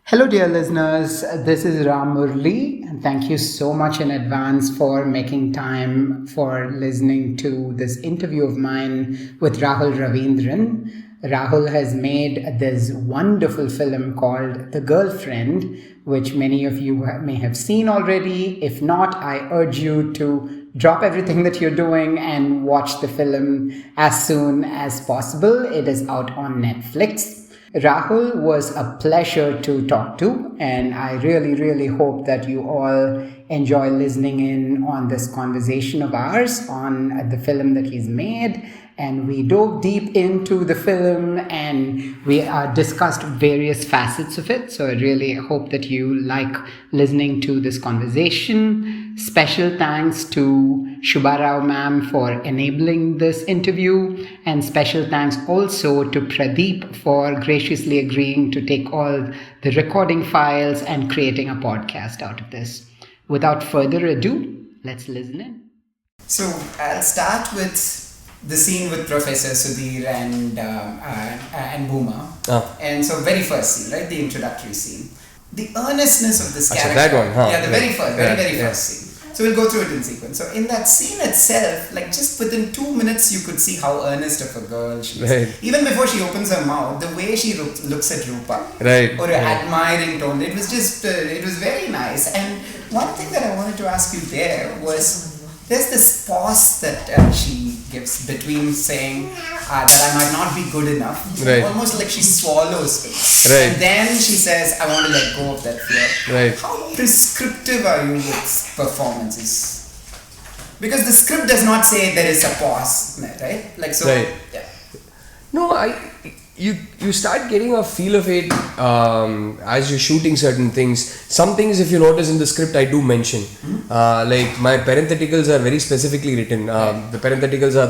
Hello, dear listeners. This is Ram Murali, and thank you so much in advance for making time for listening to this interview of mine with Rahul Ravindran. Rahul has made this wonderful film called The Girlfriend, which many of you may have seen already. If not, I urge you to drop everything that you're doing and watch the film as soon as possible. It is out on Netflix. Rahul was a pleasure to talk to, and I really hope that you all enjoy listening in on this conversation of ours on the film that he's made. And we dove deep into the film and we discussed various facets of it. So I really hope that you like listening to this conversation. Special thanks to Shubharao ma'am for enabling this interview, and special thanks also to Pradeep for graciously agreeing to take all the recording files and creating a podcast out of this. Without further ado, let's listen in. So I'll start with the scene with Professor Sudheer and Bhooma. And so very first scene, right? The introductory scene. The earnestness of this character. That one, huh? Yeah, the very first scene. So we'll go through it in sequence. So in that scene itself, like just within 2 minutes, you could see how earnest of a girl she is. Right. Even before she opens her mouth, the way she looks at Rupa. Right. Or an admiring tone. It was just, it was very nice. And one thing that I wanted to ask you there was, there's this pause that she gives between saying that I might not be good enough. Right. Almost like she swallows it. Right. And then she says, I want to let go of that fear. Right. How prescriptive are you with performances? Because the script does not say there is a pause, right? Like so. Right. Yeah. No, you start getting a feel of it as you're shooting certain things. Some things, if you notice in the script, I do mention. Like my parentheticals are very specifically written. The parentheticals are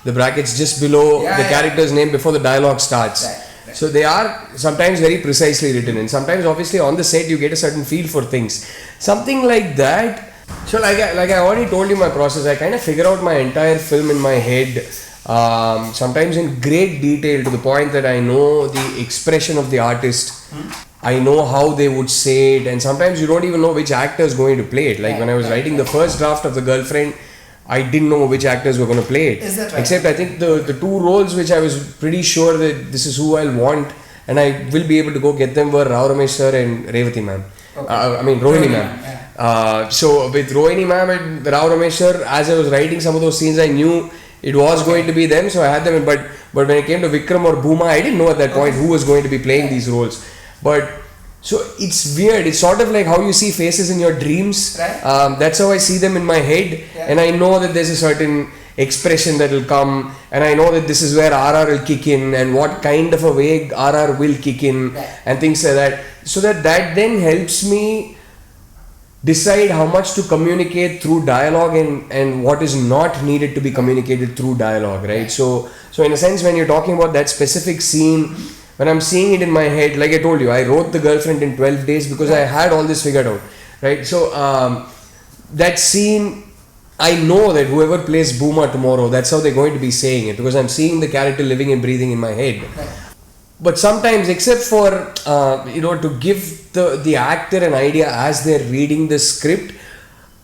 the brackets just below the character's name before the dialogue starts. Right. So they are sometimes very precisely written, and sometimes obviously on the set you get a certain feel for things. Something like that. So like I already told you my process, I kind of figure out my entire film in my head. Sometimes in great detail, to the point that I know the expression of the artist. I know how they would say it, and sometimes you don't even know which actor is going to play it. Like when I was writing the first draft of The Girlfriend, I didn't know which actors were going to play it. Is that right? Except I think the two roles which I was pretty sure that this is who I'll want and I will be able to go get them were Rahul Ravindran sir and Revati ma'am. Okay. Rohini ma'am. Yeah. So with Rohini ma'am and Rahul Ravindran sir, as I was writing some of those scenes, I knew it was going to be them, so I had them. But when it came to Vikram or Bhooma, I didn't know at that point who was going to be playing these roles. But so it's weird. It's sort of like how you see faces in your dreams. Right. That's how I see them in my head, and I know that there's a certain expression that will come, and I know that this is where RR will kick in, and what kind of a way RR will kick in, and things like that. So that then helps me decide how much to communicate through dialogue and what is not needed to be communicated through dialogue, right? So in a sense, when you're talking about that specific scene, when I'm seeing it in my head, like I told you, I wrote The Girlfriend in 12 days because I had all this figured out, right? So that scene, I know that whoever plays Bhooma tomorrow, that's how they're going to be saying it, because I'm seeing the character living and breathing in my head. But sometimes, except for to give the actor an idea as they're reading the script,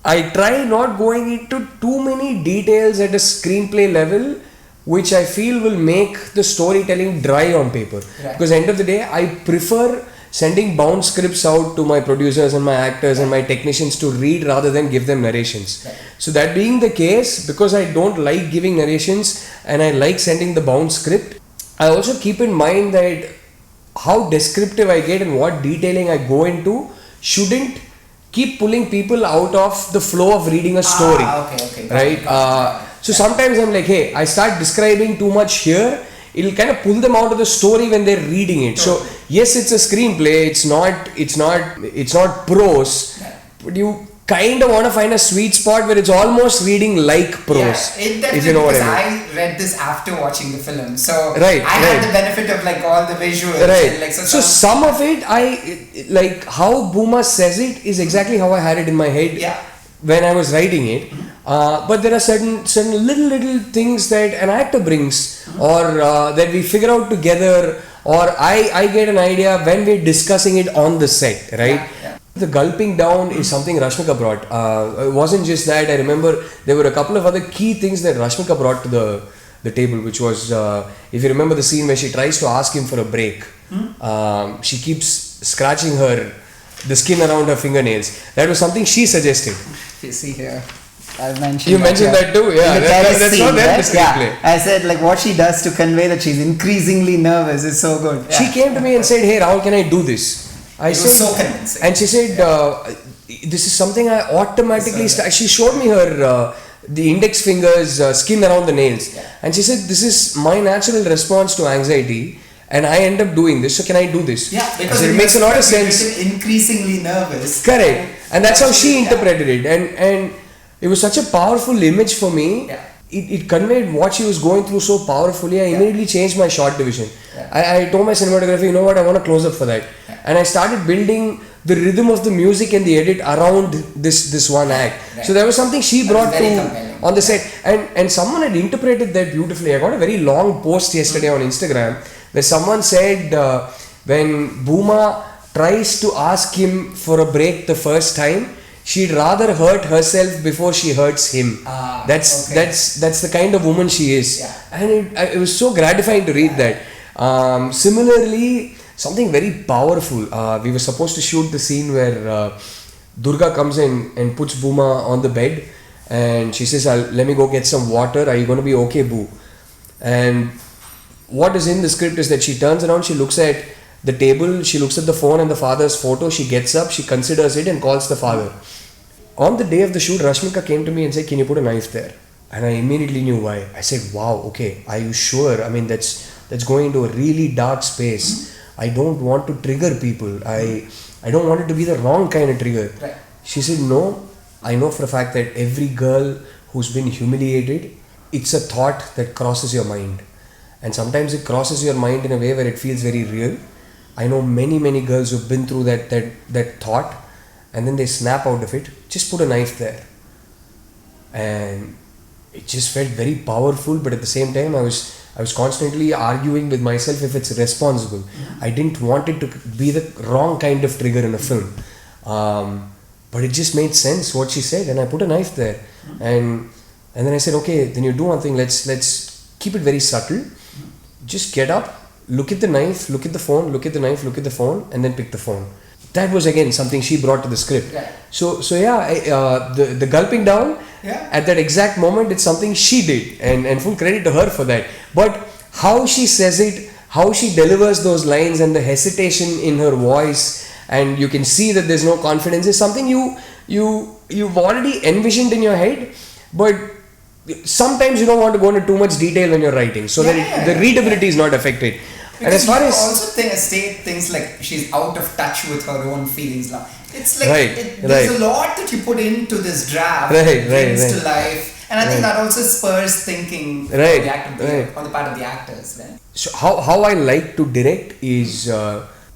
I try not going into too many details at a screenplay level, which I feel will make the storytelling dry on paper. Right. Because end of the day, I prefer sending bound scripts out to my producers and my actors and my technicians to read rather than give them narrations. Right. So that being the case, because I don't like giving narrations and I like sending the bound script, I also keep in mind that how descriptive I get and what detailing I go into shouldn't keep pulling people out of the flow of reading a story. Okay. Right? So sometimes I'm like, hey, I start describing too much here, it'll kind of pull them out of the story when they're reading it. So yes, it's a screenplay, it's not prose, but you kind of want to find a sweet spot where it's almost reading like prose. Yeah, it definitely, if you know what because I mean. I read this after watching the film, so right, I had the benefit of like all the visuals. Right. And like, so some of it, I like how Bhooma says it is exactly how I had it in my head when I was writing it. But there are certain little things that an actor brings or that we figure out together or I get an idea when we're discussing it on the set, right? The gulping down is something Rashmika brought. It wasn't just that. I remember there were a couple of other key things that Rashmika brought to the table, which was, if you remember the scene where she tries to ask him for a break, she keeps scratching the skin around her fingernails. That was something she suggested. You see here, I mentioned. You mentioned that too, yeah. That's not there in the screenplay. Yeah. I said like what she does to convey that she's increasingly nervous is so good. Yeah. She came to me and said, "Hey Rahul, can I do this?" It was so convincing. And she said, "This is something I automatically." She showed me her the index fingers skin around the nails, and she said, "This is my natural response to anxiety." And I end up doing this, so can I do this? Yeah, because it makes a lot of sense. Increasingly nervous. Correct, and that's how she interpreted it, and it was such a powerful image for me. Yeah. It conveyed what she was going through so powerfully. I immediately changed my shot division. I told my cinematography, you know what, I want a close up for that, and I started building the rhythm of the music and the edit around this one act. So there was something she brought to on the set, and someone had interpreted that beautifully. I got a very long post yesterday on Instagram where someone said when Bhooma tries to ask him for a break the first time, she'd rather hurt herself before she hurts him. That's the kind of woman she is, and it was so gratifying to read that. Similarly, something very powerful. We were supposed to shoot the scene where Durga comes in and puts Bhooma on the bed, and she says, "Let me go get some water. Are you going to be okay, Boo?" And what is in the script is that she turns around, she looks at the table, she looks at the phone and the father's photo, she gets up, she considers it and calls the father. On the day of the shoot, Rashmika came to me and said, "Can you put a knife there?" And I immediately knew why. I said, "Wow, okay, are you sure? I mean, that's going into a really dark space. I don't want to trigger people. I don't want it to be the wrong kind of trigger." Right. She said, "No, I know for a fact that every girl who's been humiliated, it's a thought that crosses your mind. And sometimes it crosses your mind in a way where it feels very real. I know many girls who've been through that thought, and then they snap out of it. Just put a knife there." And it just felt very powerful, but at the same time I was constantly arguing with myself if it's responsible. I didn't want it to be the wrong kind of trigger in a film, but it just made sense what she said, and I put a knife there. And then I said, "Okay, then you do one thing, let's keep it very subtle. Just get up, look at the knife, look at the phone, look at the knife, look at the phone, and then pick the phone." That was again something she brought to the script. Yeah. So the gulping down, at that exact moment, it's something she did, and full credit to her for that. But how she says it, how she delivers those lines, and the hesitation in her voice, and you can see that there's no confidence, is something you've already envisioned in your head, but sometimes you don't want to go into too much detail when you're writing, so that the readability is not affected. Because and as far as also state things like she's out of touch with her own feelings now. It's like there's a lot that you put into this draft, brings to life, and I think that also spurs thinking on the part of the actors. Right? So how I like to direct is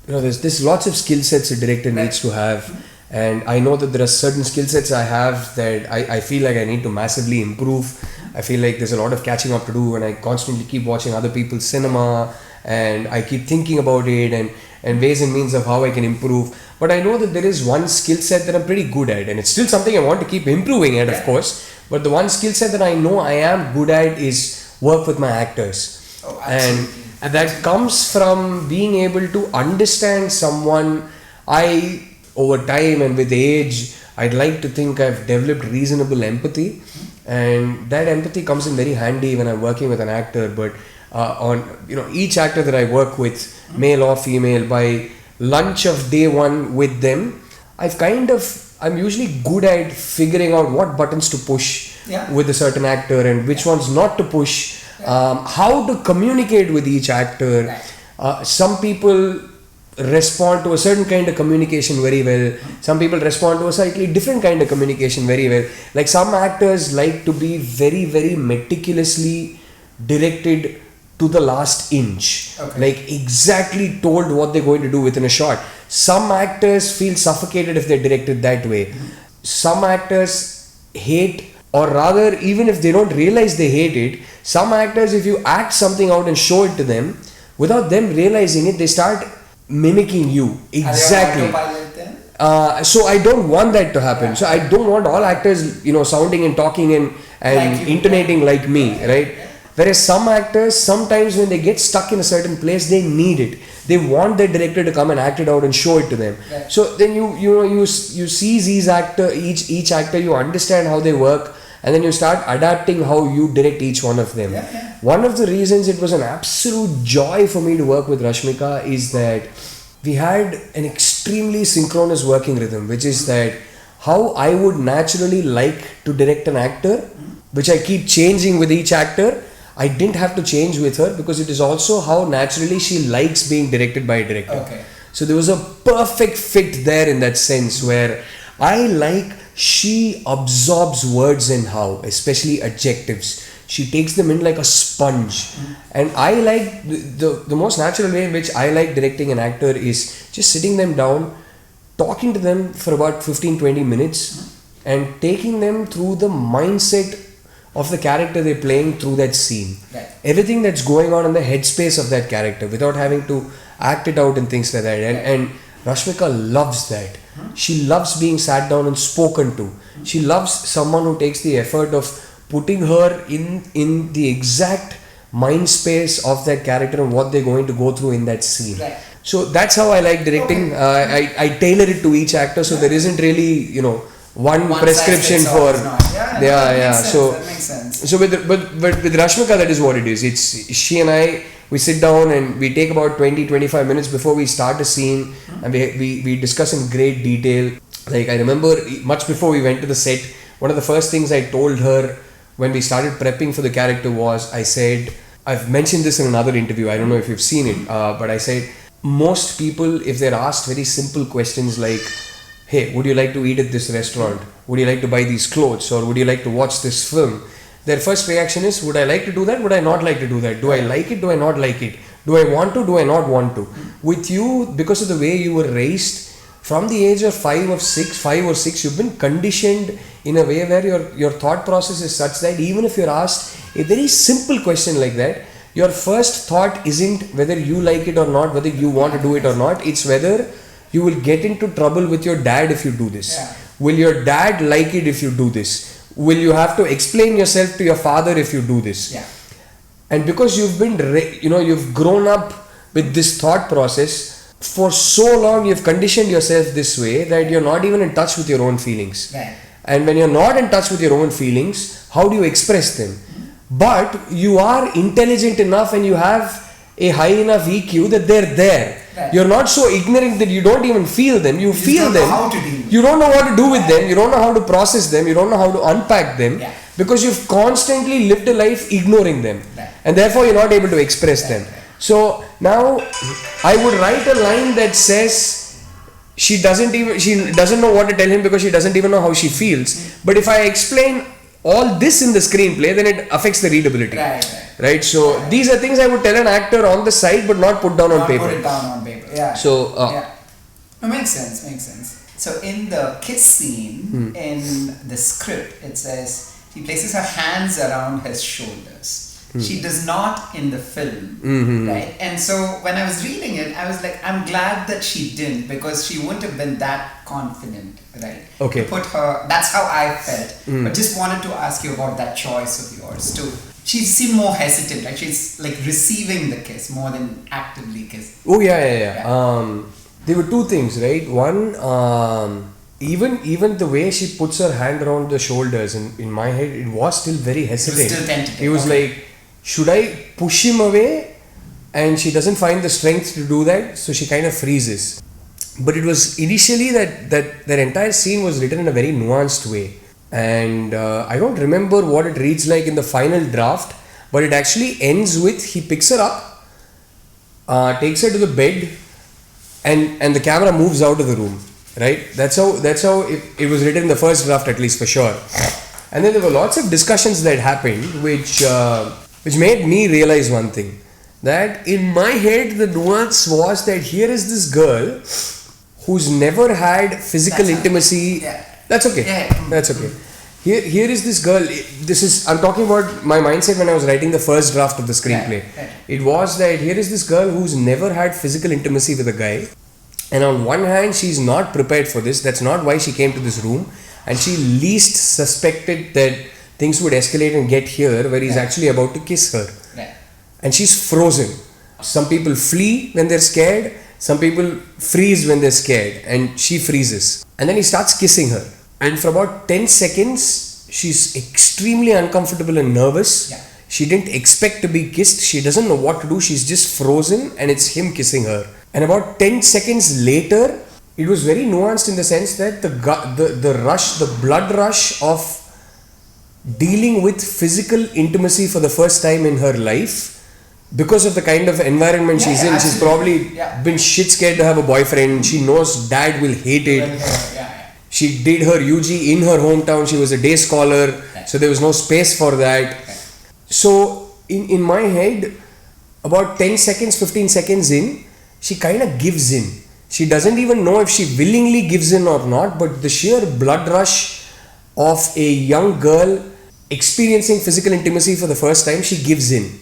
there's lots of skill sets a director needs to have. And I know that there are certain skill sets I have that I feel like I need to massively improve. I feel like there's a lot of catching up to do, and I constantly keep watching other people's cinema, and I keep thinking about it and ways and means of how I can improve. But I know that there is one skill set that I'm pretty good at, and it's still something I want to keep improving at, of course. But the one skill set that I know I am good at is work with my actors. Oh, absolutely. And that comes from being able to understand someone. Over time and with age, I'd like to think I've developed reasonable empathy, and that empathy comes in very handy when I'm working with an actor. But on each actor that I work with, male or female, by lunch of day one with them, I'm usually good at figuring out what buttons to push with a certain actor and which ones not to push, how to communicate with each actor. Some people respond to a certain kind of communication very well. Some people respond to a slightly different kind of communication very well. Like some actors like to be very meticulously directed to the last inch, like exactly told what they're going to do within a shot. Some actors feel suffocated if they're directed that way. Some actors hate, or rather, even if they don't realize they hate it, some actors, if you act something out and show it to them, without them realizing it, they start mimicking you. Exactly. Are they on autopilot then? So I don't want that to happen. Yeah. So I don't want all actors, sounding and talking and Like you. intonating like me, right? Yeah. Whereas some actors, sometimes when they get stuck in a certain place, they need it. They want their director to come and act it out and show it to them. Right. So then you see each actor, you understand how they work, and then you start adapting how you direct each one of them. Yeah. One of the reasons it was an absolute joy for me to work with Rashmika is that we had an extremely synchronous working rhythm, which is that how I would naturally like to direct an actor, which I keep changing with each actor. I didn't have to change with her because it is also how naturally she likes being directed by a director. Okay. So there was a perfect fit there in that sense where I like she absorbs words and how, especially adjectives. She takes them in like a sponge. And I like the most natural way in which I like directing an actor is just sitting them down, talking to them for about 15-20 minutes and taking them through the mindset of the character they're playing through that scene. Right. Everything that's going on in the headspace of that character without having to act it out and things like that. And Rashmika loves that. She loves being sat down and spoken to. She loves someone who takes the effort of putting her in the exact mind space of that character and what they're going to go through in that scene. Right. So that's how I like directing. Okay. I tailor it to each actor, so there isn't really one prescription size for fits all, it's not. That makes sense. So That makes sense. so but with Rashmika, that is what it is. It's she and I, we sit down and we take about 20-25 minutes before we start a scene, and we discuss in great detail. Like I remember much before we went to the set, one of the first things I told her when we started prepping for the character was, I said, I've mentioned this in another interview, I don't know if you've seen it, but I said most people, if they're asked very simple questions like, hey, would you like to eat at this restaurant? Would you like to buy these clothes? Or would you like to watch this film? Their first reaction is, would I like to do that? Would I not like to do that? Do I like it? Do I not like it? Do I want to? Do I not want to? With you, because of the way you were raised, from the age of 5 or 6, you've been conditioned in a way where your thought process is such that even if you're asked a very simple question like that, your first thought isn't whether you like it or not, whether you want to do it or not. It's whether you will get into trouble with your dad if you do this. Yeah. Will your dad like it if you do this? Will you have to explain yourself to your father if you do this? Yeah. And because you've been, you've grown up with this thought process for so long, you've conditioned yourself this way that you're not even in touch with your own feelings. Right. And when you're not in touch with your own feelings, how do you express them? But you are intelligent enough and you have a high enough EQ that they're there. Right. You're not so ignorant that you don't even feel them. You feel don't them. know how to deal with You don't know what to do with them. You don't know how to process them. You don't know how to unpack them. Yeah. Because you've constantly lived a life ignoring them. Right. And therefore you're not able to express them. Right. So now I would write a line that says she doesn't know what to tell him because she doesn't even know how she feels. But if I explain all this in the screenplay, then it affects the readability. Right. So these are things I would tell an actor on the side but not put down on paper. Put it down on paper. Yeah. So yeah. It makes sense. So in the kiss scene in the script, it says she places her hands around his shoulders. She does not in the film, right? And so when I was reading it, I was like, I'm glad that she didn't, because she wouldn't have been that confident, right? Okay. To put her, that's how I felt. But just wanted to ask you about that choice of yours too. She seemed more hesitant, like she's like receiving the kiss more than actively kissing. Oh yeah. There were two things, right? One, even the way she puts her hand around the shoulders, in my head, it was still very hesitant. It was still tentative. It was like, should I push him away? And she doesn't find the strength to do that, so she kind of freezes. But it was initially that entire scene was written in a very nuanced way. And I don't remember what it reads like in the final draft, but it actually ends with he picks her up, takes her to the bed, and the camera moves out of the room. Right? That's how it was written in the first draft, at least for sure. And then there were lots of discussions that happened, which made me realize one thing, that in my head the nuance was that here is this girl who's never had physical intimacy. Yeah. That's okay. Yeah. That's okay. Here is this girl. I'm talking about my mindset when I was writing the first draft of the screenplay. Right. It was that here is this girl who's never had physical intimacy with a guy, and on one hand she's not prepared for this. That's not why she came to this room, and she least suspected that things would escalate and get here where he's actually about to kiss her. Right. And she's frozen. Some people flee when they're scared, some people freeze when they're scared, and she freezes. And then he starts kissing her. And for about 10 seconds, she's extremely uncomfortable and nervous. Yeah. She didn't expect to be kissed. She doesn't know what to do. She's just frozen, and it's him kissing her. And about 10 seconds later, it was very nuanced in the sense that the rush, the blood rush of dealing with physical intimacy for the first time in her life, because of the kind of environment she's in. She's probably been shit scared to have a boyfriend. She knows dad will hate it. She did her UG in her hometown. She was a day scholar, so there was no space for that. So in my head, about 10 seconds, 15 seconds in, she kind of gives in. She doesn't even know if she willingly gives in or not, but the sheer blood rush of a young girl experiencing physical intimacy for the first time, she gives in.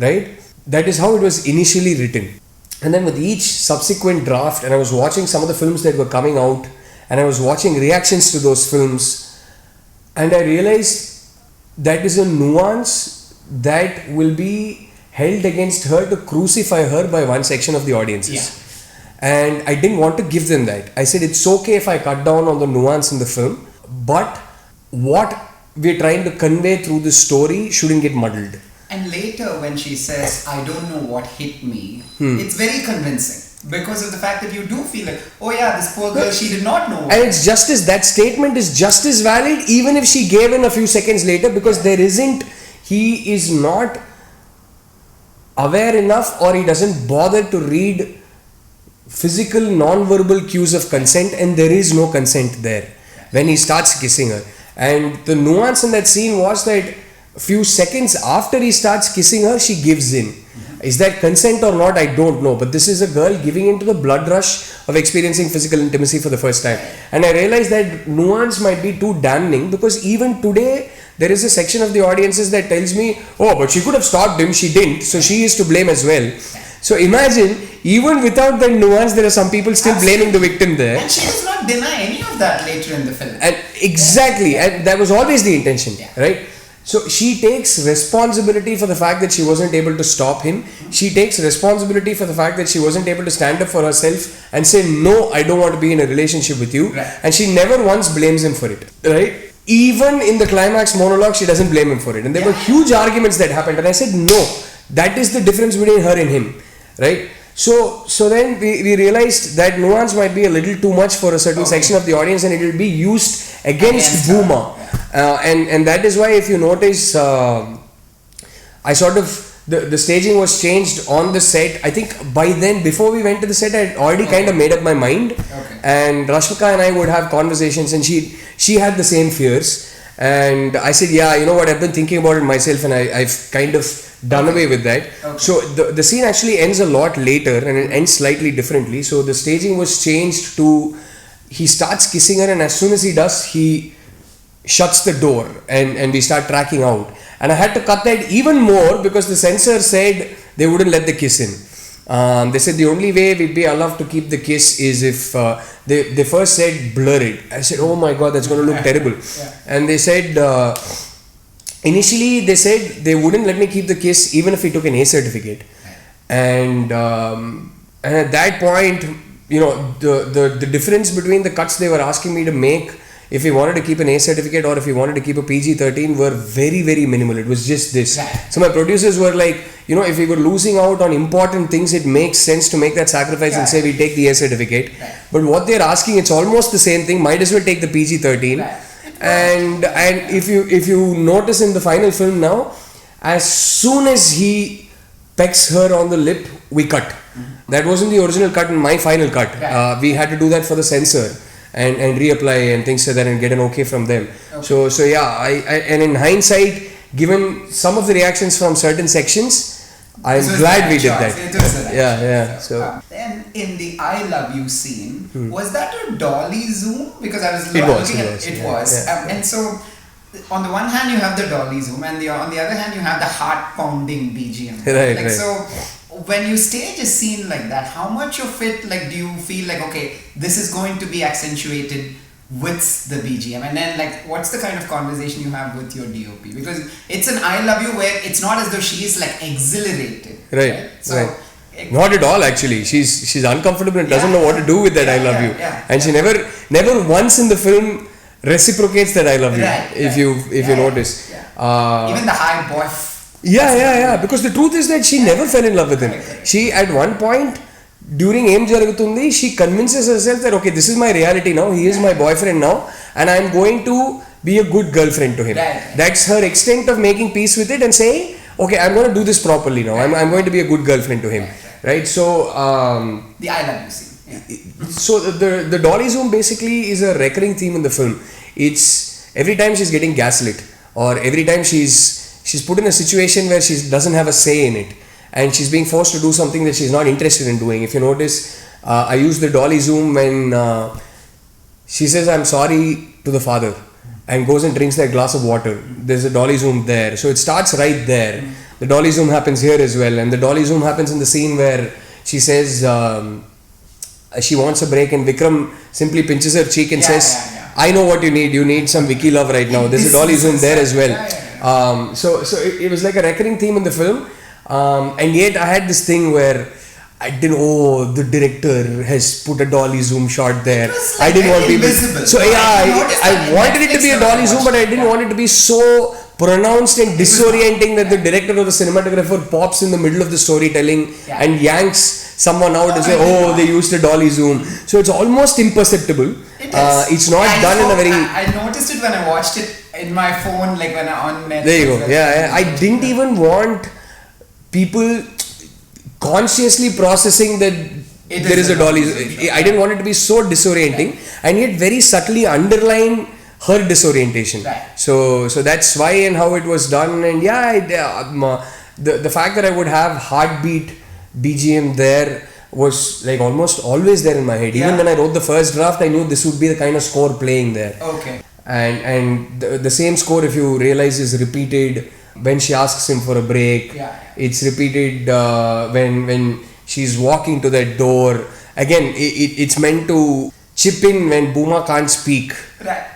Right? That is how it was initially written. And then with each subsequent draft, and I was watching some of the films that were coming out, and I was watching reactions to those films, and I realized that is a nuance that will be held against her to crucify her by one section of the audiences. And I didn't want to give them that. I said it's okay if I cut down on the nuance in the film, but what we're trying to convey through the story shouldn't get muddled. And later when she says, I don't know what hit me, it's very convincing. Because of the fact that you do feel like, oh yeah, this poor girl, she did not know. And it's just as, that statement is just as valid even if she gave in a few seconds later, because he is not aware enough, or he doesn't bother to read physical non-verbal cues of consent, and there is no consent there when he starts kissing her. And the nuance in that scene was that a few seconds after he starts kissing her, she gives in. Is that consent or not? I don't know. But this is a girl giving into the blood rush of experiencing physical intimacy for the first time. And I realized that nuance might be too damning, because even today, there is a section of the audiences that tells me, oh, but she could have stopped him, she didn't, so she is to blame as well. So imagine, even without that nuance, there are some people still blaming the victim there. And she does not deny any of that later in the film. And exactly, and that was always the intention, right? So she takes responsibility for the fact that she wasn't able to stop him. She takes responsibility for the fact that she wasn't able to stand up for herself and say, no, I don't want to be in a relationship with you. Right. And she never once blames him for it, right? Even in the climax monologue, she doesn't blame him for it. And there were huge arguments that happened. And I said, no, that is the difference between her and him, right? So then we realized that nuance might be a little too much for a certain section of the audience, and it will be used against Bhooma. And that is why, if you notice, I sort of, the staging was changed on the set. I think by then, before we went to the set, I had already kind of made up my mind. And Rashmika and I would have conversations, and she had the same fears. And I said, yeah, you know what, I've been thinking about it myself, and I've kind of done away with that. So the scene actually ends a lot later, and it ends slightly differently. So the staging was changed to, he starts kissing her, and as soon as he does, he shuts the door, and we start tracking out. And I had to cut that even more, because the censor said they wouldn't let the kiss in. They said the only way we'd be allowed to keep the kiss is if they first said blur it. I said, oh my god, that's going to look terrible. And they said, initially they said they wouldn't let me keep the kiss even if he took an A certificate. And at that point, you know, the difference between the cuts they were asking me to make, if he wanted to keep an A certificate or if he wanted to keep a PG-13, were very, very minimal. It was just this. So my producers were like, you know, if we were losing out on important things, it makes sense to make that sacrifice and say we take the A certificate. But what they're asking, it's almost the same thing. Might as well take the PG-13. And if you notice in the final film now, as soon as he pecks her on the lip, we cut. That wasn't the original cut in my final cut. We had to do that for the censor and reapply and things like that and get an okay from them. So yeah, and in hindsight, given some of the reactions from certain sections, I'm glad we did that. So then in the I Love You scene, was that a dolly zoom? Because I was looking at it. It was. And so on the one hand you have the dolly zoom, and on the other hand you have the heart pounding BGM. Right, like right. So when you stage a scene like that, how much of it like do you feel like, okay, this is going to be accentuated with the BGM, and then like what's the kind of conversation you have with your DOP? Because it's an I love you where it's not as though she is like exhilarated. Right. So Right. Not at all, actually. She's uncomfortable and doesn't know what to do with that I love you. And she never once in the film reciprocates that I love you. If you notice. Even the high boy. Yeah. Because the truth is that she never fell in love with him. She at one point during Em Jarugutundi, she convinces herself that okay, this is my reality now. He is my boyfriend now, and I am going to be a good girlfriend to him. That's her extent of making peace with it and saying, okay, I'm going to do this properly now. I'm going to be a good girlfriend to him. Right? So the I love you scene. So the dolly zoom basically is a recurring theme in the film. It's every time she's getting gaslit, or every time she's put in a situation where she doesn't have a say in it, and she's being forced to do something that she's not interested in doing. If you notice, I use the dolly zoom when she says I'm sorry to the father and goes and drinks that glass of water. There's a dolly zoom there, so it starts right there. The dolly zoom happens here as well, and the dolly zoom happens in the scene where she says she wants a break, and Vikram simply pinches her cheek and says, I know what you need some Vicky love right now. There's a dolly zoom there as well. So it was like a recurring theme in the film, and yet I had this thing where I didn't. Oh, the director has put a dolly zoom shot there. Like I didn't want people. Invisible. So I wanted it to be a dolly zoom, but I didn't want it to be so pronounced and disorienting that the director or the cinematographer pops in the middle of the storytelling and yanks someone out and say, oh, they used a dolly zoom. So it's almost imperceptible. It's not done in a very. I noticed it when I watched it in my phone, like when I on Netflix. There you go. Yeah. I didn't even want people consciously processing that there is a dolly. I didn't want it to be so disorienting, and yet very subtly underline her disorientation. So that's why and how it was done. And the fact that I would have heartbeat BGM there was like almost always there in my head. Even when I wrote the first draft, I knew this would be the kind of score playing there. Okay. And the same score, if you realize, is repeated when she asks him for a break. It's repeated when she's walking to that door. Again, it's meant to chip in when Bhooma can't speak.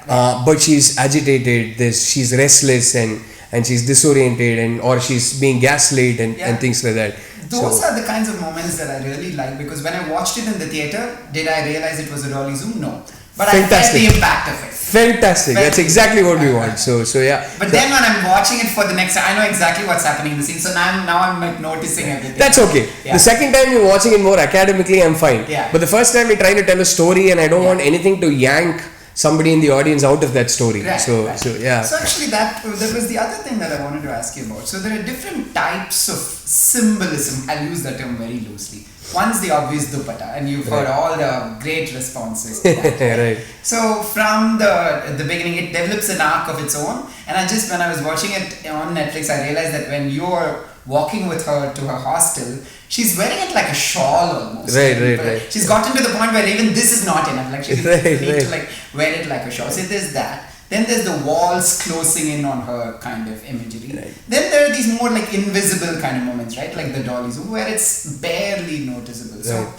But she's agitated, she's restless and she's disoriented, or she's being gaslit and things like that. Those are the kinds of moments that I really like, because when I watched it in the theatre, did I realize it was a dolly zoom? No. But Fantastic. I felt the impact of it. Fantastic. That's exactly what we want. So yeah. But then when I'm watching it for the next time, I know exactly what's happening in the scene. So now I'm like noticing everything. That's okay. The second time you're watching it more academically, I'm fine. But the first time we're trying to tell a story, and I don't want anything to yank somebody in the audience out of that story. So yeah. So actually that was the other thing that I wanted to ask you about. So there are different types of symbolism. I'll use that term very loosely. One's the obvious dupatta, and you've heard all the great responses to that. So from the beginning, it develops an arc of its own. And when I was watching it on Netflix, I realized that when you're walking with her to her hostel, she's wearing it like a shawl almost. Right. She's gotten to the point where even this is not enough. Like she needs to like wear it like a shawl. So there's that. Then there's the walls closing in on her kind of imagery. Then there are these more like invisible kind of moments, right? Like the dolly zoom, where it's barely noticeable. So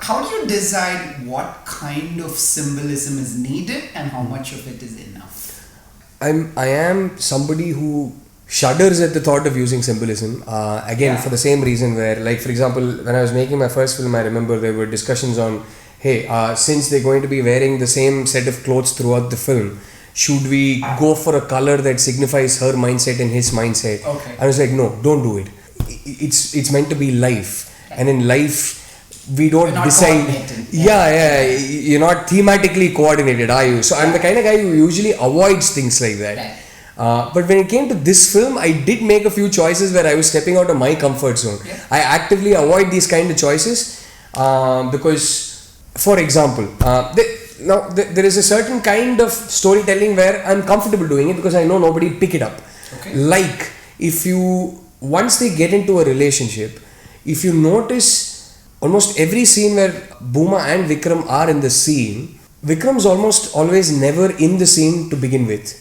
how do you decide what kind of symbolism is needed and how much of it is enough? I am somebody who shudders at the thought of using symbolism. Again, for the same reason where, like for example, when I was making my first film, I remember there were discussions on, hey, since they're going to be wearing the same set of clothes throughout the film, should we go for a color that signifies her mindset and his mindset? I was like, no, don't do it. It's meant to be life, and in life we don't decide. You're not thematically coordinated, are you? So I'm the kind of guy who usually avoids things like that. But when it came to this film, I did make a few choices where I was stepping out of my comfort zone. I actively avoid these kind of choices because, for example, there is a certain kind of storytelling where I'm comfortable doing it because I know nobody will pick it up. Like, once they get into a relationship, if you notice almost every scene where Bhooma and Vikram are in the scene, Vikram's almost always never in the scene to begin with.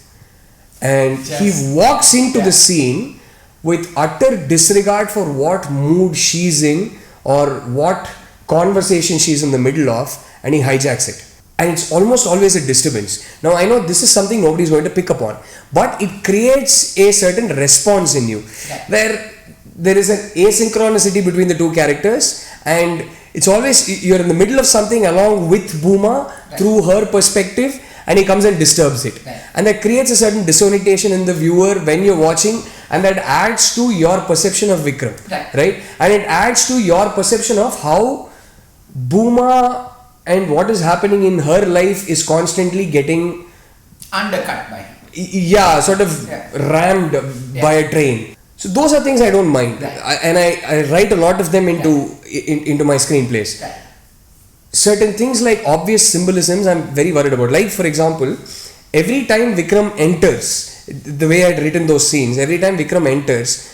And he walks into the scene with utter disregard for what mood she's in or what conversation she's in the middle of, and he hijacks it. And it's almost always a disturbance. Now I know this is something nobody's going to pick up on, but it creates a certain response in you where there is an asynchronicity between the two characters, and it's always you're in the middle of something along with Bhooma through her perspective, and he comes and disturbs it, and that creates a certain disorientation in the viewer when you're watching, and that adds to your perception of Vikram, right? And it adds to your perception of how Bhooma and what is happening in her life is constantly getting undercut by him. Yeah, sort of rammed by a train. So those are things I don't mind, and I write a lot of them into my screenplays. Certain things like obvious symbolisms I'm very worried about. Like for example, every time Vikram enters, the way I'd written those scenes, every time Vikram enters,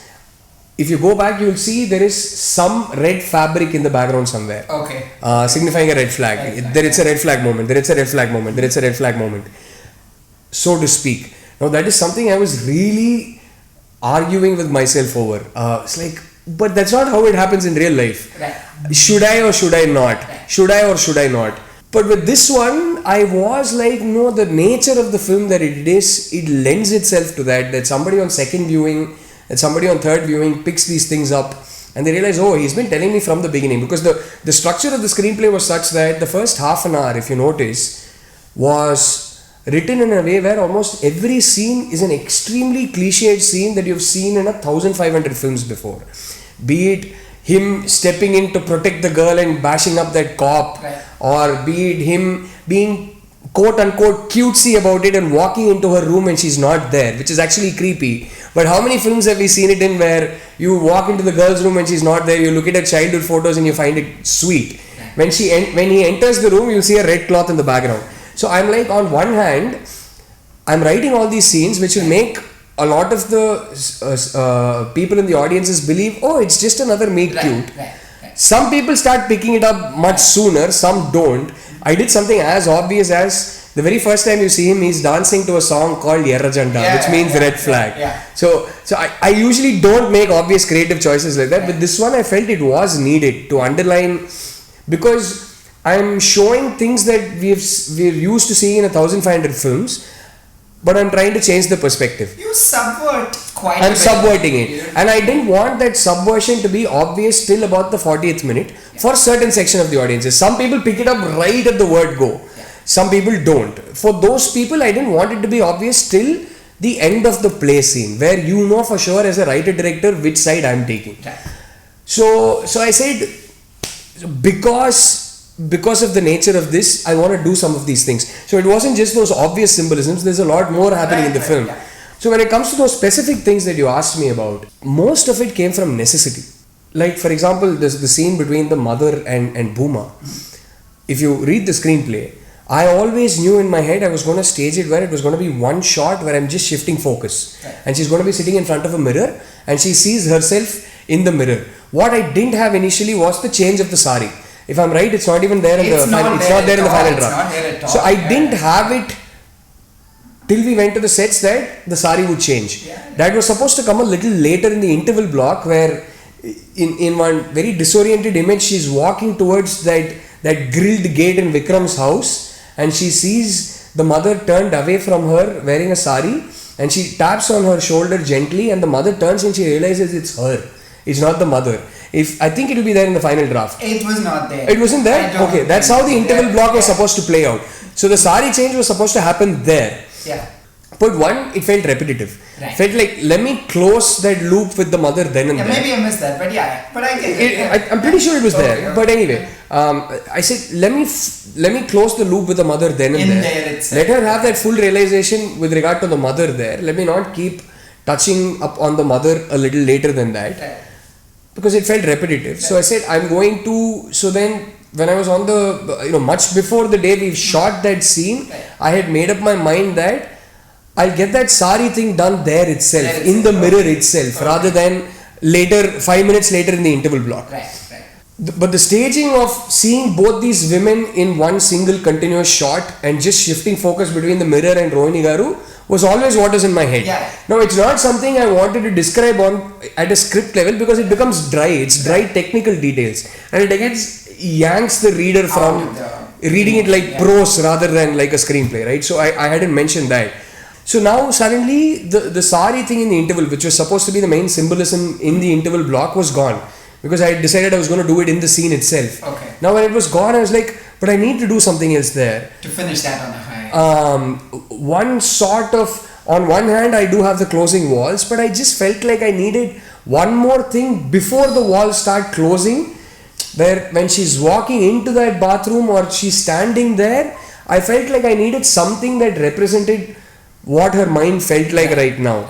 if you go back, you will see there is some red fabric in the background somewhere. Okay. Signifying a red flag. There is a red flag moment. There is a red flag moment. There is a red flag moment. So to speak. Now that is something I was really arguing with myself over. It's like, but that's not how it happens in real life. Should I or should I not? Should I or should I not? But with this one, I was like, no, the nature of the film that it is, it lends itself to that somebody on second viewing, that somebody on third viewing picks these things up, and they realize, oh, he's been telling me from the beginning, because the structure of the screenplay was such that the first half an hour, if you notice, was written in a way where almost every scene is an extremely cliched scene that you've seen in 1,500 films before. Be it him stepping in to protect the girl and bashing up that cop, or be it him being quote unquote cutesy about it and walking into her room and she's not there, which is actually creepy. But how many films have we seen it in where you walk into the girl's room and she's not there, you look at her childhood photos and you find it sweet. When he enters the room, you see a red cloth in the background. So I'm like, on one hand, I'm writing all these scenes which will make a lot of the people in the audiences believe, oh, it's just another meet cute. Some people start picking it up much sooner, some don't. I did something as obvious as the very first time you see him, he's dancing to a song called Yerra Janda, which means red flag. So I usually don't make obvious creative choices like that, but this one I felt it was needed to underline, because I'm showing things that we're used to seeing in 1,500 films, but I'm trying to change the perspective. You subvert quite I'm subverting it. And I didn't want that subversion to be obvious till about the 40th minute for certain section of the audiences. Some people pick it up right at the word go. Some people don't. For those people, I didn't want it to be obvious till the end of the play scene, where you know for sure as a writer-director which side I'm taking. So I said, because of the nature of this, I want to do some of these things. So it wasn't just those obvious symbolisms, there's a lot more happening in the film. So when it comes to those specific things that you asked me about, most of it came from necessity. Like for example, there's the scene between the mother and Bhooma. If you read the screenplay, I always knew in my head I was going to stage it where it was going to be one shot where I'm just shifting focus. And she's going to be sitting in front of a mirror and she sees herself in the mirror. What I didn't have initially was the change of the sari. If I'm right, it's not even there in the final draft. So I didn't have it till we went to the sets that the sari would change. That was supposed to come a little later in the interval block, where in one very disoriented image, she's walking towards that grilled gate in Vikram's house, and she sees the mother turned away from her wearing a sari, and she taps on her shoulder gently, and the mother turns and she realizes it's her. It's not the mother. I think it will be there in the final draft. It was not there. It wasn't there? Okay, that's how the interval block was supposed to play out. So the sari change was supposed to happen there. But one, it felt repetitive. Felt like, let me close that loop with the mother then and there. Maybe I missed that, but but I get it. I'm pretty sure it was there. But anyway, I said, let me close the loop with the mother then and there. Let her have that full realization with regard to the mother there. Let me not keep touching up on the mother a little later than that. Because it felt repetitive. So I said, I'm going to, so then when I was on the, much before the day we shot that scene, I had made up my mind that I'll get that sari thing done there itself, in the mirror itself, rather than later, 5 minutes later in the interval block. But the staging of seeing both these women in one single continuous shot and just shifting focus between the mirror and Rohini Garu was always what was in my head. Yeah. Now it's not something I wanted to describe on at a script level because it becomes dry. It's dry technical details, and it again yanks the reader from reading it like prose rather than like a screenplay, right? So I hadn't mentioned that. So now suddenly the sari thing in the interval, which was supposed to be the main symbolism in the interval block, was gone. Because I had decided I was going to do it in the scene itself. Okay. Now when it was gone, I was like, but I need to do something else there. To finish that on a high. On one hand, I do have the closing walls, but I just felt like I needed one more thing before the walls start closing. Where when she's walking into that bathroom or she's standing there, I felt like I needed something that represented what her mind felt like right now.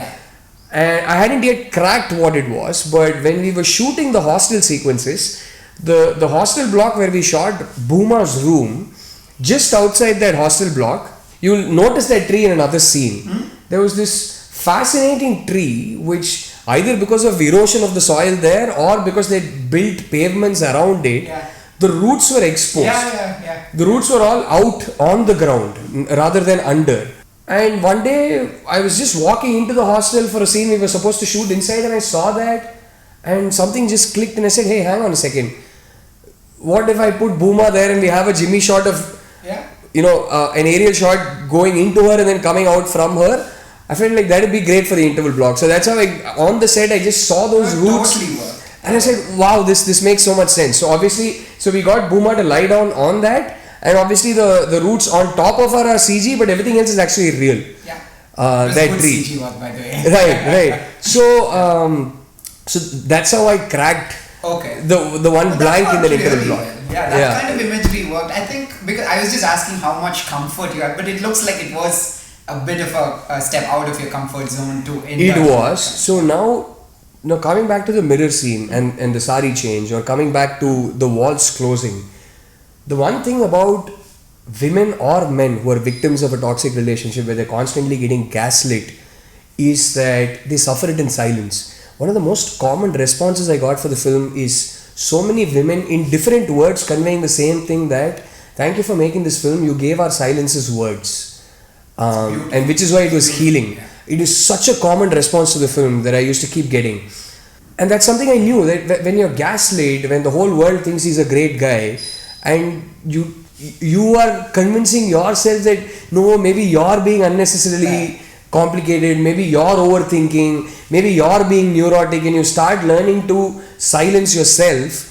And I hadn't yet cracked what it was, but when we were shooting the hostel sequences, the hostel block where we shot Bhooma's room, just outside that hostel block, you'll notice that tree in another scene. There was this fascinating tree which either because of erosion of the soil there or because they built pavements around it, the roots were exposed. The roots were all out on the ground rather than under. And one day I was just walking into the hostel for a scene we were supposed to shoot inside, and I saw that and something just clicked and I said, hey, hang on a second. What if I put Bhooma there and we have a Jimmy shot of, an aerial shot going into her and then coming out from her? I felt like that would be great for the interval block. So that's how on the set I just saw those roots. And I said, wow, this makes so much sense. So obviously, we got Bhooma to lie down on that. And obviously the roots on top of her are CG, but everything else is actually real. That tree. CG work, by the way. Right. So that's how I cracked the one blank in the interval block. That kind of imagery worked. I think because I was just asking how much comfort you had, but it looks like it was a bit of a step out of your comfort zone to enter. It was. So now coming back to the mirror scene and the sari change, or coming back to the walls closing. The one thing about women or men who are victims of a toxic relationship where they're constantly getting gaslit is that they suffer it in silence. One of the most common responses I got for the film is so many women in different words conveying the same thing, that thank you for making this film, you gave our silences words. And which is why it was healing. It is such a common response to the film that I used to keep getting. And that's something I knew, that when you're gaslit, when the whole world thinks he's a great guy, and you are convincing yourself that no, maybe you're being unnecessarily complicated, maybe you're overthinking, maybe you're being neurotic, and you start learning to silence yourself.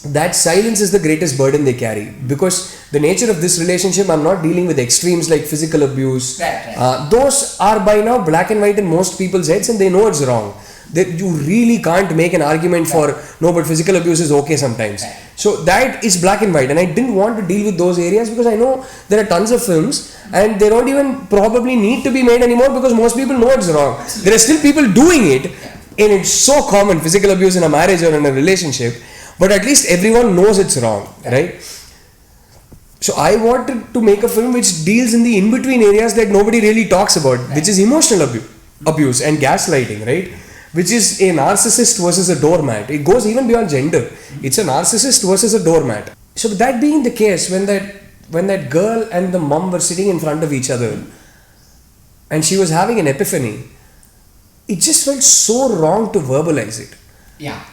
That silence is the greatest burden they carry, because the nature of this relationship, I'm not dealing with extremes like physical abuse. Those are by now black and white in most people's heads, and they know it's wrong. That you really can't make an argument for no, but physical abuse is okay sometimes. So that is black and white, and I didn't want to deal with those areas because I know there are tons of films and they don't even probably need to be made anymore because most people know it's wrong. There are still people doing it, and it's so common, physical abuse in a marriage or in a relationship, but at least everyone knows it's wrong, right? So I wanted to make a film which deals in the in-between areas that nobody really talks about, which is emotional abuse and gaslighting, right? Which is a narcissist versus a doormat. It goes even beyond gender. It's a narcissist versus a doormat. So that being the case, when that girl and the mom were sitting in front of each other and she was having an epiphany, it just felt so wrong to verbalize it.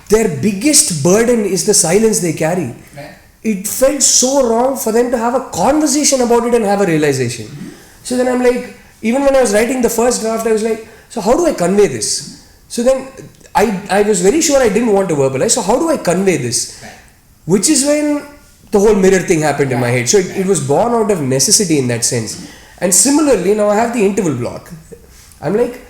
Their biggest burden is the silence they carry. It felt so wrong for them to have a conversation about it and have a realization. So then I'm like, even when I was writing the first draft, I was like, so how do I convey this? So then I was very sure I didn't want to verbalize. So how do I convey this? Which is when the whole mirror thing happened in my head. So it was born out of necessity in that sense. And similarly, now I have the interval block. I'm like,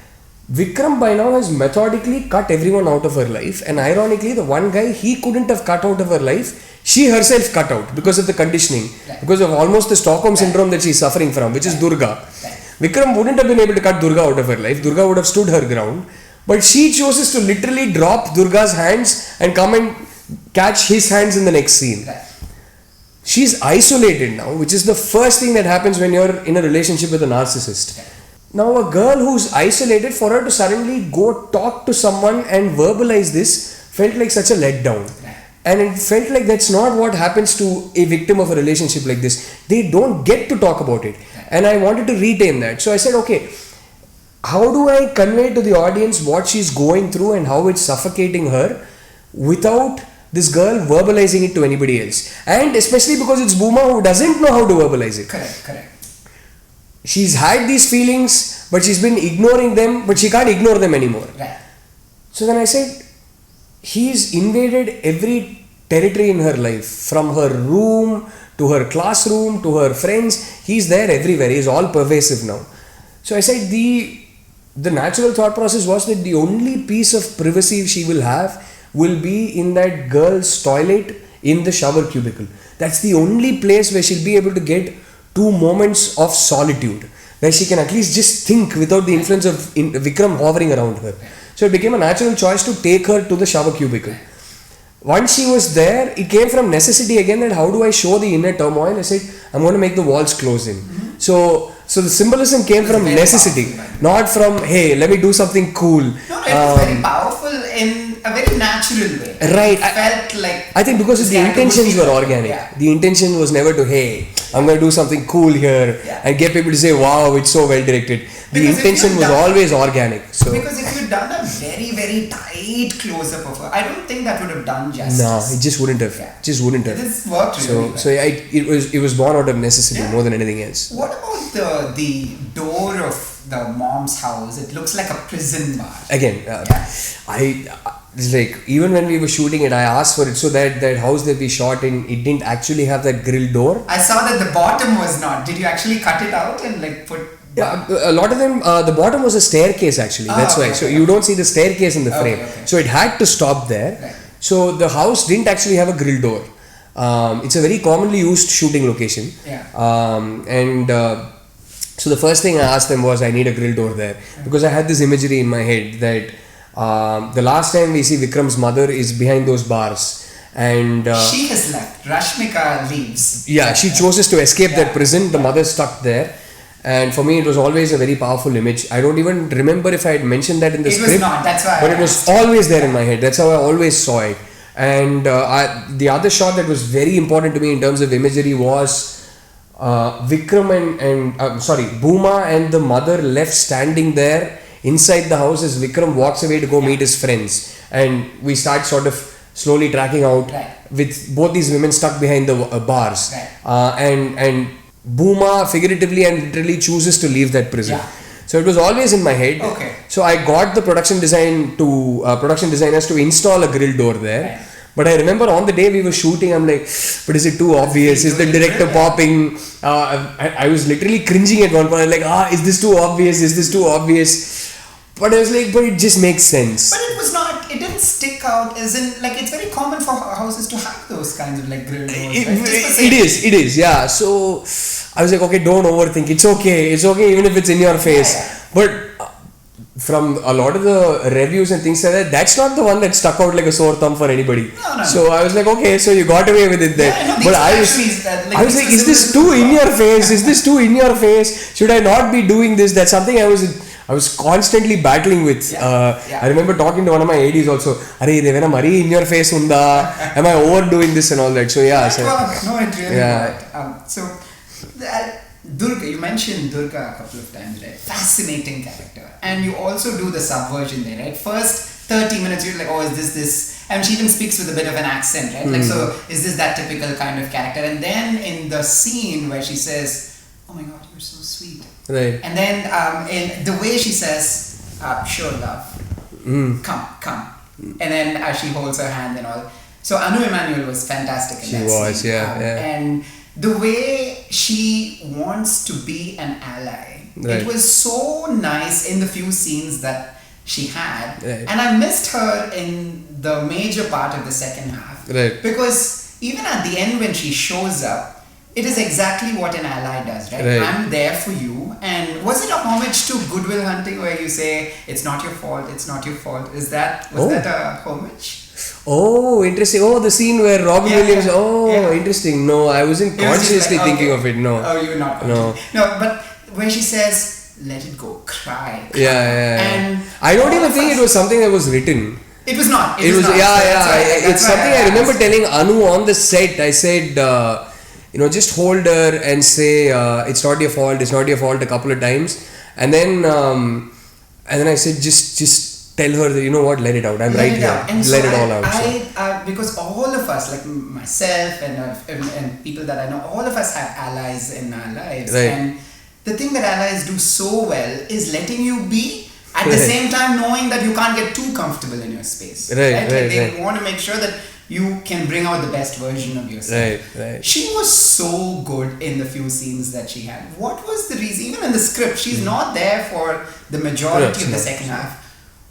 Vikram by now has methodically cut everyone out of her life. And ironically, the one guy he couldn't have cut out of her life, she herself cut out because of the conditioning. Because of almost the Stockholm syndrome that she's suffering from, which is Durga. Vikram wouldn't have been able to cut Durga out of her life. Durga would have stood her ground. But she chooses to literally drop Durga's hands and come and catch his hands in the next scene. She's isolated now, which is the first thing that happens when you're in a relationship with a narcissist. Now a girl who's isolated, for her to suddenly go talk to someone and verbalize this felt like such a letdown. And it felt like that's not what happens to a victim of a relationship like this. They don't get to talk about it. And I wanted to retain that. So I said, okay, how do I convey to the audience what she's going through and how it's suffocating her without this girl verbalizing it to anybody else? And especially because it's Bhooma who doesn't know how to verbalize it. Correct. She's had these feelings, but she's been ignoring them, but she can't ignore them anymore. Right. So then I said, he's invaded every territory in her life, from her room to her classroom to her friends. He's there everywhere. He's all pervasive now. So I said the natural thought process was that the only piece of privacy she will have will be in that girl's toilet in the shower cubicle. That's the only place where she'll be able to get 2 moments of solitude, where she can at least just think without the influence of Vikram hovering around her. So it became a natural choice to take her to the shower cubicle. Once she was there, it came from necessity again, that how do I show the inner turmoil? I said, I'm going to make the walls close in. Mm-hmm. So the symbolism came from necessity, not from, hey, let me do something cool. No, it was very powerful in a very natural way. Right. It felt like... I think because the intentions were organic. Yeah. The intention was never to, hey, I'm going to do something cool here and get people to say, wow, it's so well directed. The Because intention was always organic. So because if you'd done a very, very tight close-up of her, I don't think that would have done justice. no, it just wouldn't have. Yeah. Just wouldn't have. This worked really well. So yeah, it was born out of necessity more than anything else. What about the door of the mom's house? It looks like a prison bar. Again, it's like, even when we were shooting it, I asked for it, so that house that we shot in, it didn't actually have that grill door. I saw that the bottom was not. Did you actually cut it out and like put... Yeah, a lot of them, the bottom was a staircase actually, that's why. So you don't see the staircase in the frame. Okay. So it had to stop there. Right. So the house didn't actually have a grill door. It's a very commonly used shooting location. Yeah. So the first thing I asked them was, I need a grill door there. Because I had this imagery in my head that the last time we see Vikram's mother is behind those bars. And she has left. Rashmika leaves. yeah, she chooses to escape that prison. The mother's stuck there. And for me, it was always a very powerful image. I don't even remember if I had mentioned that in the script. It was not, that's why. But it was always there in my head. That's how I always saw it. And the other shot that was very important to me in terms of imagery was Vikram Bhooma and the mother left standing there inside the house as Vikram walks away to go meet his friends. And we start sort of slowly tracking out with both these women stuck behind the bars. And Bhooma figuratively and literally chooses to leave that prison. Yeah. So it was always in my head. Okay. So I got the production designers to install a grill door there. Right. But I remember on the day we were shooting, I'm like, but is it too obvious? Is the director popping? I was literally cringing at one point. I'm like, is this too obvious? Is this too obvious? But I was like, but it just makes sense. But it was not, it didn't stick out as in, like, it's very common for houses to have those kinds of like grill doors. It is, yeah. So I was like, okay, don't overthink. It's okay even if it's in your face. But from a lot of the reviews and things like that, that's not the one that stuck out like a sore thumb for anybody. No. So I was like, okay, so you got away with it there. But I was like, is this too in your face? Is this too in your face? Should I not be doing this? That's something I was constantly battling with. I remember talking to one of my ADs also. Arey, devena mari in your face unda. Am I overdoing this and all that? So yeah. No, it really worked. So Durga, you mentioned Durga a couple of times, right? Fascinating character. And you also do the subversion there, right? First 30 minutes, you're like, oh, is this? And she even speaks with a bit of an accent, right? Like, so is this that typical kind of character? And then in the scene where she says, oh my God, you're so sweet. Right. And then in the way she says, sure, love, come. And then she holds her hand and all. So Anu Emmanuel was fantastic in that scene. And the way she wants to be an ally, it was so nice in the few scenes that she had. And I missed her in the major part of the second half. Because even at the end when she shows up, it is exactly what an ally does, right? I'm there for you. And was it a homage to Good Will Hunting where you say, it's not your fault, it's not your fault? Was that a homage? Oh, interesting. Oh, the scene where Robin Williams. Interesting. No, I wasn't consciously thinking of it. No. Oh, you were not. No, but where she says, let it go, cry. Yeah. And I don't even think it was something that was written. It was not. It was not. It's something I remember telling Anu on the set. I said, just hold her and say, it's not your fault, a couple of times. And then I said, just tell her that, you know what, let it out. I'm right here. Let it all out. Because all of us, like myself and people that I know, all of us have allies in our lives. Right. And the thing that allies do so well is letting you be, at the same time knowing that you can't get too comfortable in your space. They want to make sure that you can bring out the best version of yourself. Right. She was so good in the few scenes that she had. What was the reason? Even in the script, she's not there for the majority of the second half.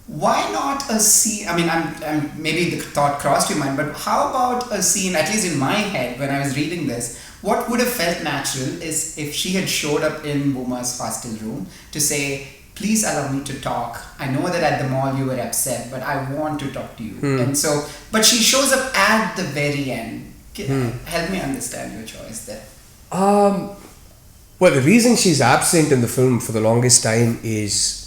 Why not a scene? I mean, I'm maybe the thought crossed your mind, but how about a scene, at least in my head when I was reading this, what would have felt natural is if she had showed up in Bhooma's hostel room to say, please allow me to talk. I know that at the mall you were upset, but I want to talk to you. And so, but she shows up at the very end. Help me understand your choice there. Well, the reason she's absent in the film for the longest time is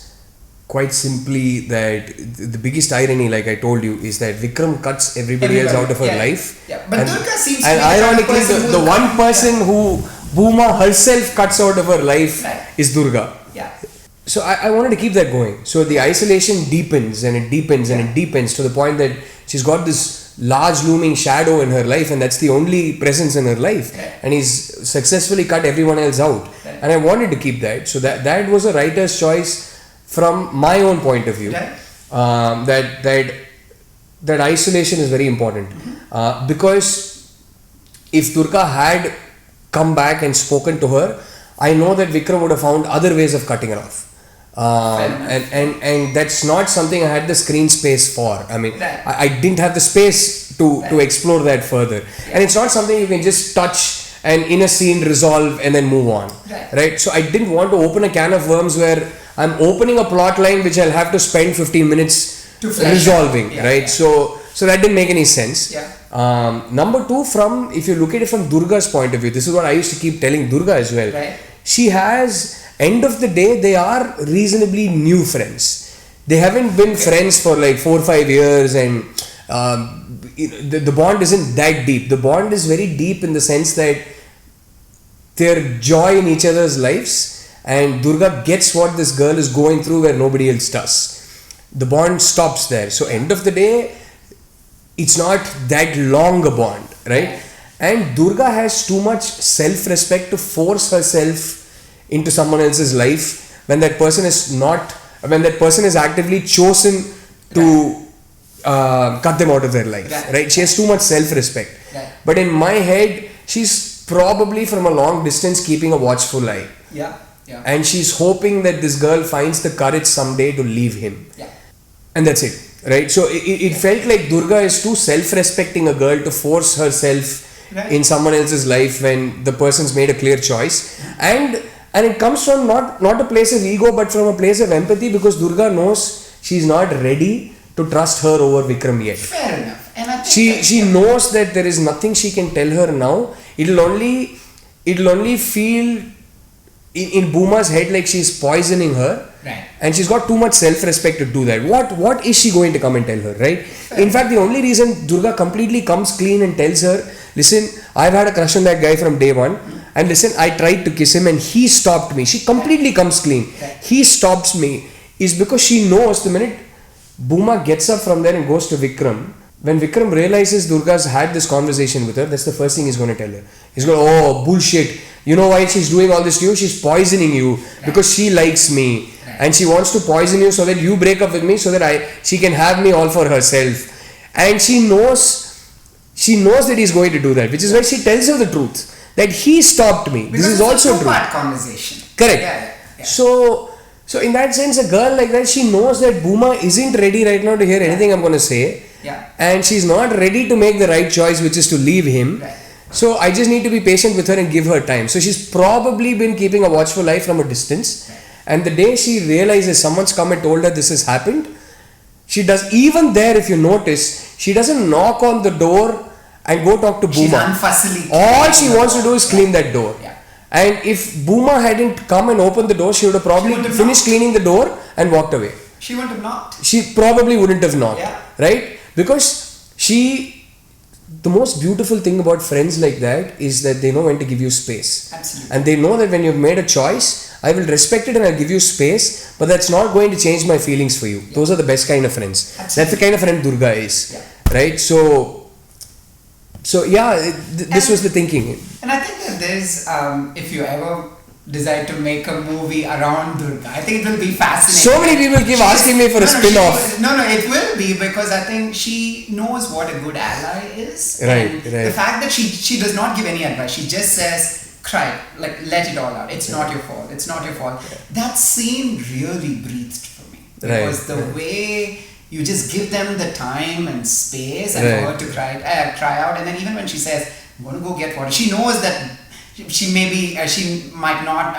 quite simply that the biggest irony, like I told you, is that Vikram cuts everybody else out of her life. Yeah. But Durga seems to be and ironically, the one person who Bhooma herself cuts out of her life is Durga. Yeah. So I wanted to keep that going. So the isolation deepens and it deepens and it deepens to the point that she's got this large looming shadow in her life, and that's the only presence in her life. And he's successfully cut everyone else out. And I wanted to keep that. So that was a writer's choice from my own point of view. That isolation is very important. Because if Durga had come back and spoken to her, I know that Vikram would have found other ways of cutting her off. And that's not something I had the screen space for. I mean, I didn't have the space to explore that further. And it's not something you can just touch and in a scene resolve and then move on. Right? So I didn't want to open a can of worms where I'm opening a plot line which I'll have to spend 15 minutes resolving. So that didn't make any sense. Number two, if you look at it from Durga's point of view, this is what I used to keep telling Durga as well. She has, end of the day, they are reasonably new friends. They haven't been friends for like 4 or 5 years, and the bond isn't that deep. The bond is very deep in the sense that their joy in each other's lives, and Durga gets what this girl is going through where nobody else does. The bond stops there. So end of the day, it's not that long a bond, right? And Durga has too much self-respect to force herself into someone else's life when that person is actively chosen to cut them out of their life, right? She has too much self-respect. But in my head, she's probably from a long distance keeping a watchful eye. And she's hoping that this girl finds the courage someday to leave him. And that's it. Right, so it felt like Durga is too self-respecting a girl to force herself in someone else's life when the person's made a clear choice, and it comes from not a place of ego but from a place of empathy, because Durga knows she's not ready to trust her over Vikram yet. Fair enough. And I think she knows that there is nothing she can tell her now. It'll only feel in Bhooma's head like she's poisoning her. And she's got too much self-respect to do that. What is she going to come and tell her, right? In fact, the only reason Durga completely comes clean and tells her, listen, I've had a crush on that guy from day one, and listen, I tried to kiss him and he stopped me. She completely comes clean. He stops me, is because she knows the minute Bhooma gets up from there and goes to Vikram, when Vikram realizes Durga's had this conversation with her, that's the first thing he's going to tell her. He's going, oh, bullshit. You know why she's doing all this to you? She's poisoning you because she likes me. And she wants to poison you so that you break up with me, so that she can have me all for herself. And she knows that he's going to do that, which is why she tells her the truth, that he stopped me. Because this is also true. Conversation. Correct. So in that sense, a girl like that, she knows that Bhooma isn't ready right now to hear anything I'm going to say. And she's not ready to make the right choice, which is to leave him. So I just need to be patient with her and give her time. So she's probably been keeping a watchful eye from a distance. And the day she realizes someone's come and told her this has happened, she does, even there if you notice, she doesn't knock on the door and go talk to Bhooma. She's unfussily. All she wants to do is clean that door. And if Bhooma hadn't come and opened the door, she would have probably finished cleaning the door and walked away. She wouldn't have knocked. She probably wouldn't have knocked. Yeah. Right? Because the most beautiful thing about friends like that is that they know when to give you space. Absolutely. And they know that when you've made a choice, I will respect it and I'll give you space, but that's not going to change my feelings for you. Yeah. Those are the best kind of friends. Absolutely. That's the kind of friend Durga is. Yeah. Right? So yeah, this was the thinking. And I think that there's, if you ever decide to make a movie around Durga, I think it will be fascinating. So many people keep asking me for a spin-off. No, it will be, because I think she knows what a good ally is. Right, and right. The fact that she does not give any advice, she just says, cry, like let it all out. It's not your fault. It's not your fault. Yeah. That scene really breathed for me. Because the way you just give them the time and space and for her to cry out, and then even when she says, I'm going to go get water, she knows that she might not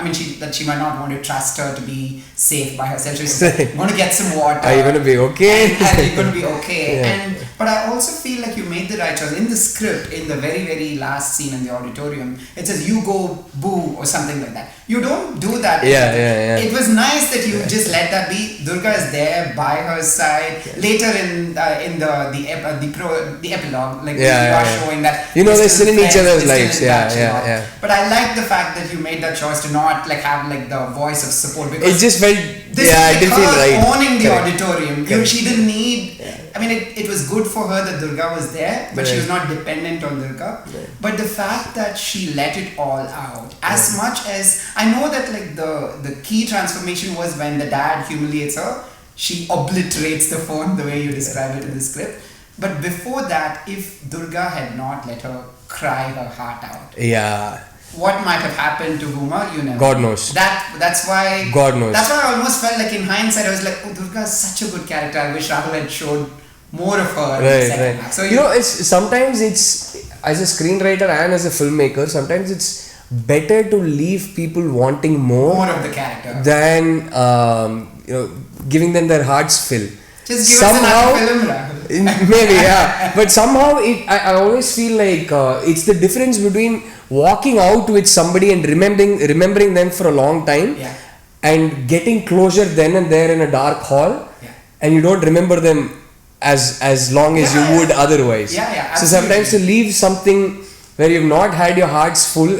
want to trust her to be safe by herself. So she's like, I'm going to get some water. Are you going to be okay? And you're going to be okay. Yeah. But I also feel like you made the right choice. In the script, in the very, very last scene in the auditorium, it says, you go boo or something like that. You don't do that. Yeah. It was nice that you just let that be. Durga is there by her side. Yeah. Later in the epilogue, like you are showing that they're still in each other's lives. Yeah. But I like the fact that you made that choice to not like have like the voice of support, because it just felt it didn't feel right. Owning the auditorium, she didn't need. I mean, it was good for her that Durga was there, but she was not dependent on Durga. But the fact that she let it all out, as much as I know that like the key transformation was when the dad humiliates her, she obliterates the phone the way you describe it in the script. But before that, if Durga had not let her cry her heart out, what might have happened to Bhooma, you know. God knows. That's why. God knows. That's why I almost felt like in hindsight, I was like, oh, Durga is such a good character. I wish Rahul had showed more of her in the second half. So sometimes it's, as a screenwriter and as a filmmaker, sometimes it's better to leave people wanting more of the character than giving them their hearts fill. Just give us another film, Rahul. Maybe, yeah. But somehow I always feel like it's the difference between walking out with somebody and remembering them for a long time, and getting closure then and there in a dark hall, and you don't remember them as long as you would otherwise. So sometimes to leave something where you've not had your heart's fill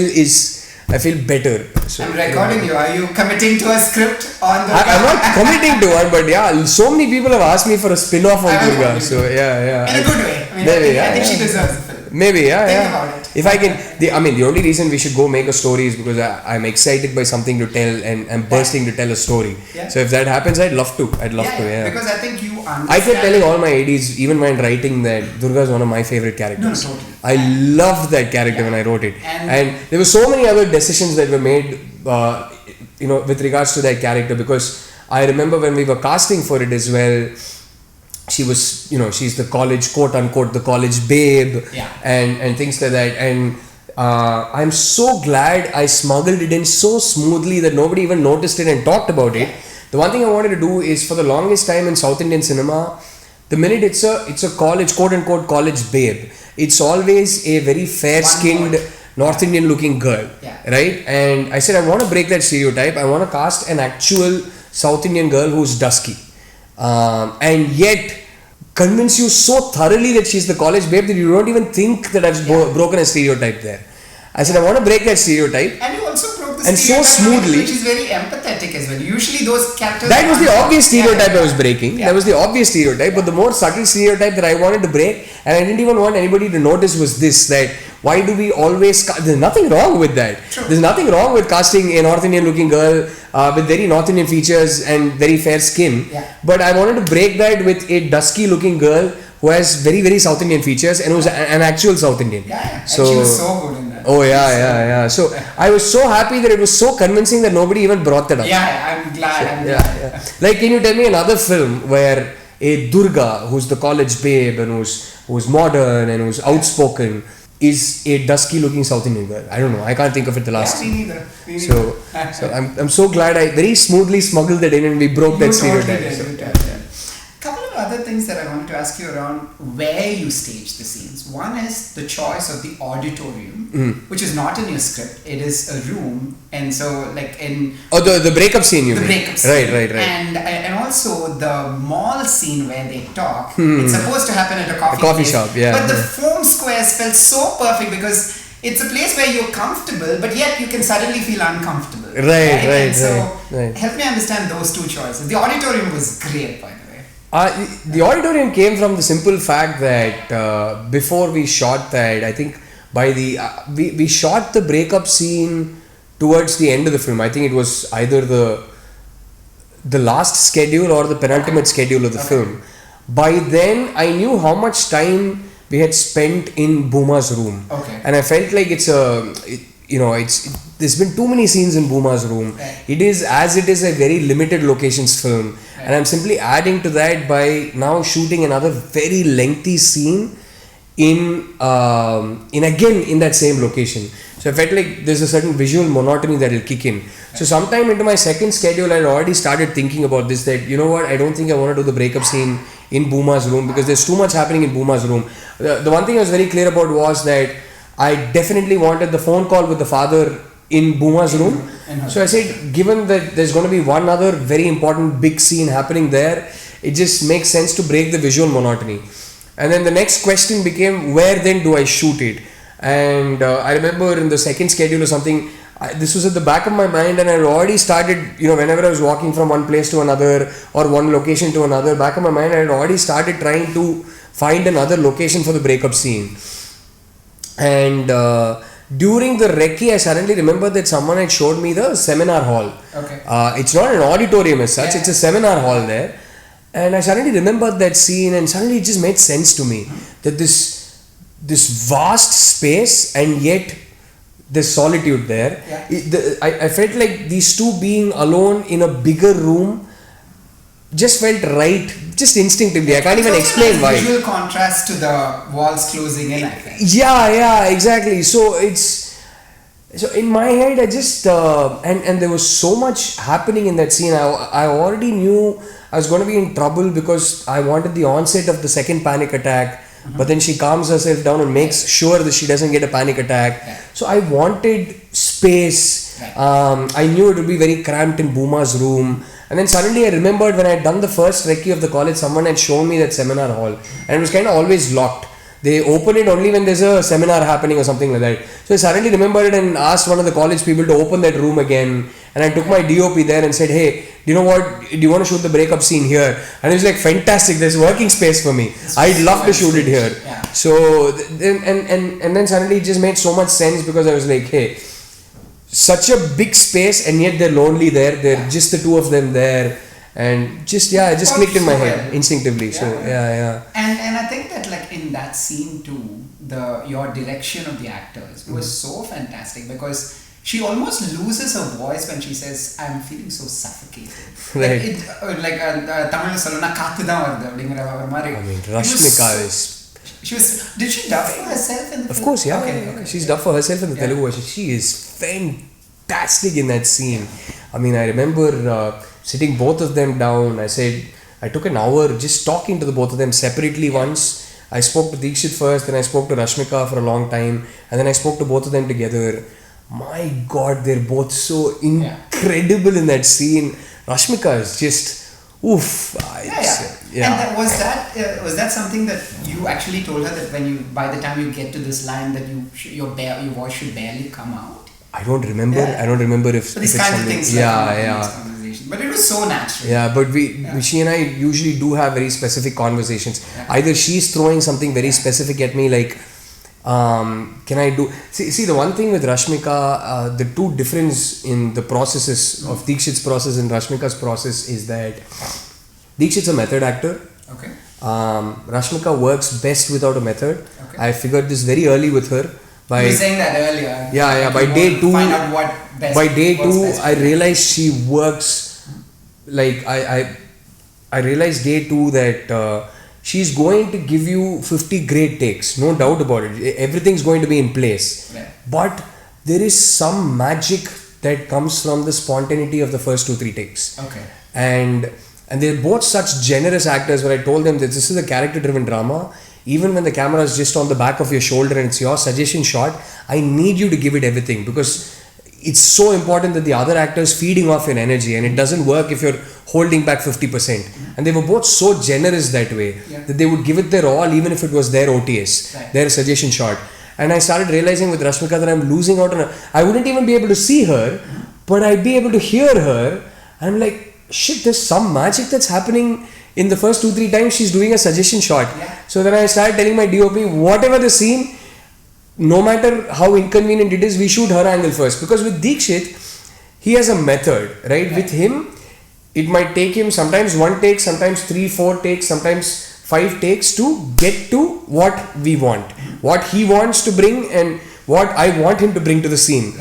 is, I feel, better. So, I'm recording you. Are you committing to a script on Durga? I'm not committing to one, but so many people have asked me for a spin-off on Durga. So in a good way. I think she deserves the film. Maybe, Think about it. If I can, the only reason we should go make a story is because I'm excited by something to tell and I'm bursting to tell a story. So if that happens, I'd love to. Because I think you understand. I kept telling all my ADs, even when writing, that Durga is one of my favorite characters. No, totally. I loved that character when I wrote it. And there were so many other decisions that were made, with regards to that character, because I remember when we were casting for it as well, she was, she's the college, quote unquote, the college babe, and things like that. And I'm so glad I smuggled it in so smoothly that nobody even noticed it and talked about it. The one thing I wanted to do is, for the longest time in South Indian cinema, the minute it's a college, quote unquote, college babe, it's always a very fair-skinned North Indian looking girl, right? And I said, I want to break that stereotype. I want to cast an actual South Indian girl who's dusky. And yet convince you so thoroughly that she's the college babe that you don't even think that I've broken a stereotype there. I said, I want to break that stereotype. And you also broke the and stereotype, so smoothly, which is very empathetic as well. Usually those characters... That was the obvious stereotype I was breaking. That was the obvious stereotype. But the more subtle stereotype that I wanted to break, and I didn't even want anybody to notice, was this, that why do we always... There's nothing wrong with that. True. There's nothing wrong with casting a North Indian looking girl with very North Indian features and very fair skin. But I wanted to break that with a dusky looking girl who has very, very South Indian features and who's an actual South Indian. So, and she was so good in that. Oh yeah. So I was so happy that it was so convincing that nobody even brought that up. I'm glad. Like, can you tell me another film where a Durga, who's the college babe and who's modern and who's outspoken, is a dusky looking South Indian girl? I don't know. I can't think of it the last time. Me neither. So I'm so glad I very smoothly smuggled that in and we broke that stereotype. Couple of other things that I wanted to ask you around where you staged the scenes. things. One is the choice of the auditorium, which is not in your script. It is a room, and so like in the breakup scene, you mean? The breakup scene, right. And also the mall scene where they talk. It's supposed to happen at a coffee shop, yeah. But the foam squares felt so perfect because it's a place where you're comfortable, but yet you can suddenly feel uncomfortable. Right. Help me understand those two choices. The auditorium was great, by the way. The auditorium came from the simple fact that before we shot that, I think by the we shot the breakup scene towards the end of the film. I think it was either the last schedule or the penultimate schedule of the film. By then, I knew how much time we had spent in Bhooma's room, and I felt like there's been too many scenes in Bhooma's room. Right. It is a very limited locations film, and I'm simply adding to that by now shooting another very lengthy scene in that same location. So I felt like there's a certain visual monotony that will kick in. So sometime into my second schedule, I already started thinking about this, that you know what, I don't think I want to do the breakup scene in Bhooma's room because there's too much happening in Bhooma's room. The one thing I was very clear about was that I definitely wanted the phone call with the father in Bhooma's room. So I said, given that there's going to be one other very important big scene happening there, it just makes sense to break the visual monotony. And then the next question became, where then do I shoot it? And I remember in the second schedule or something, this was at the back of my mind, and I already started, whenever I was walking from one place to another or one location to another, back of my mind I had already started trying to find another location for the breakup scene. And during the recce, I suddenly remembered that someone had showed me the seminar hall. It's not an auditorium as such, it's a seminar hall there. And I suddenly remembered that scene, and suddenly it just made sense to me that this vast space, and yet there's solitude there. I felt like these two being alone in a bigger room just felt right, just instinctively. I can't even explain why. Visual contrast to the walls closing in, I think. Yeah, exactly. So in my head, I just and there was so much happening in that scene. I already knew I was going to be in trouble because I wanted the onset of the second panic attack. But then she calms herself down and makes sure that she doesn't get a panic attack. So I wanted space. I knew it would be very cramped in Bhooma's room. And then suddenly I remembered when I had done the first recce of the college, someone had shown me that seminar hall. And it was kind of always locked. They open it only when there's a seminar happening or something like that. So I suddenly remembered it and asked one of the college people to open that room again. And I took my DOP there and said, hey, you know what, do you want to shoot the breakup scene here? And it was like, fantastic, there's working space for me. I'd love to shoot it here. So then and then suddenly it just made so much sense because I was like, hey, such a big space and yet they're lonely there. They're just the two of them there. And just, it just clicked in my head instinctively. And I think that like in that scene too, your direction of the actors was so fantastic because she almost loses her voice when she says, I'm feeling so suffocated. Right. Tamil solona kaathu dhaan varudhu அப்படிங்கற ஒரு மாதிரி. I mean, Rashmika is... Did she dub for herself in the film? Of course, yeah. Okay. She's dubbed for herself in the Telugu version. She is fantastic in that scene. I mean, I remember sitting both of them down. I took an hour just talking to the both of them separately once. I spoke to Deekshit first, then I spoke to Rashmika for a long time, and then I spoke to both of them together. My God, they're both so incredible in that scene. Rashmika is just oof. And was that something that you actually told her that when you, by the time you get to this line, that your voice should barely come out? I don't remember. I don't remember if these if kinds of things. But it was so natural. Yeah, but she and I usually do have very specific conversations. Either she's throwing something very specific at me, like, can I do... See, the one thing with Rashmika, the two difference in the processes of Deekshit's process and Rashmika's process is that Deekshit's a method actor. Okay. Rashmika works best without a method. Okay. I figured this very early with her. You were saying that earlier. Yeah. By day 2, find out what best. By day 2, I realized she works like I realized day 2 that she's going to give you 50 great takes, no doubt about it. Everything's going to be in place. Right. But there is some magic that comes from the spontaneity of the first 2-3 takes. Okay. And they're both such generous actors where I told them that this is a character driven drama. even when the camera is just on the back of your shoulder and it's your suggestion shot, I need you to give it everything, because it's so important that the other actor is feeding off your energy, and it doesn't work if you're holding back 50%. And they were both so generous that way, that they would give it their all, even if it was their OTS, their suggestion shot. And I started realizing with Rashmika that I'm losing out on I wouldn't even be able to see her, but I'd be able to hear her. I'm like, shit, there's some magic that's happening in the first 2-3 times she's doing a suggestion shot. So then I started telling my DOP, whatever the scene, no matter how inconvenient it is, we shoot her angle first. Because with Deekshit, he has a method, right? With him, it might take him sometimes 1 take, sometimes 3-4 takes, sometimes 5 takes to get to what we want, what he wants to bring and what I want him to bring to the scene.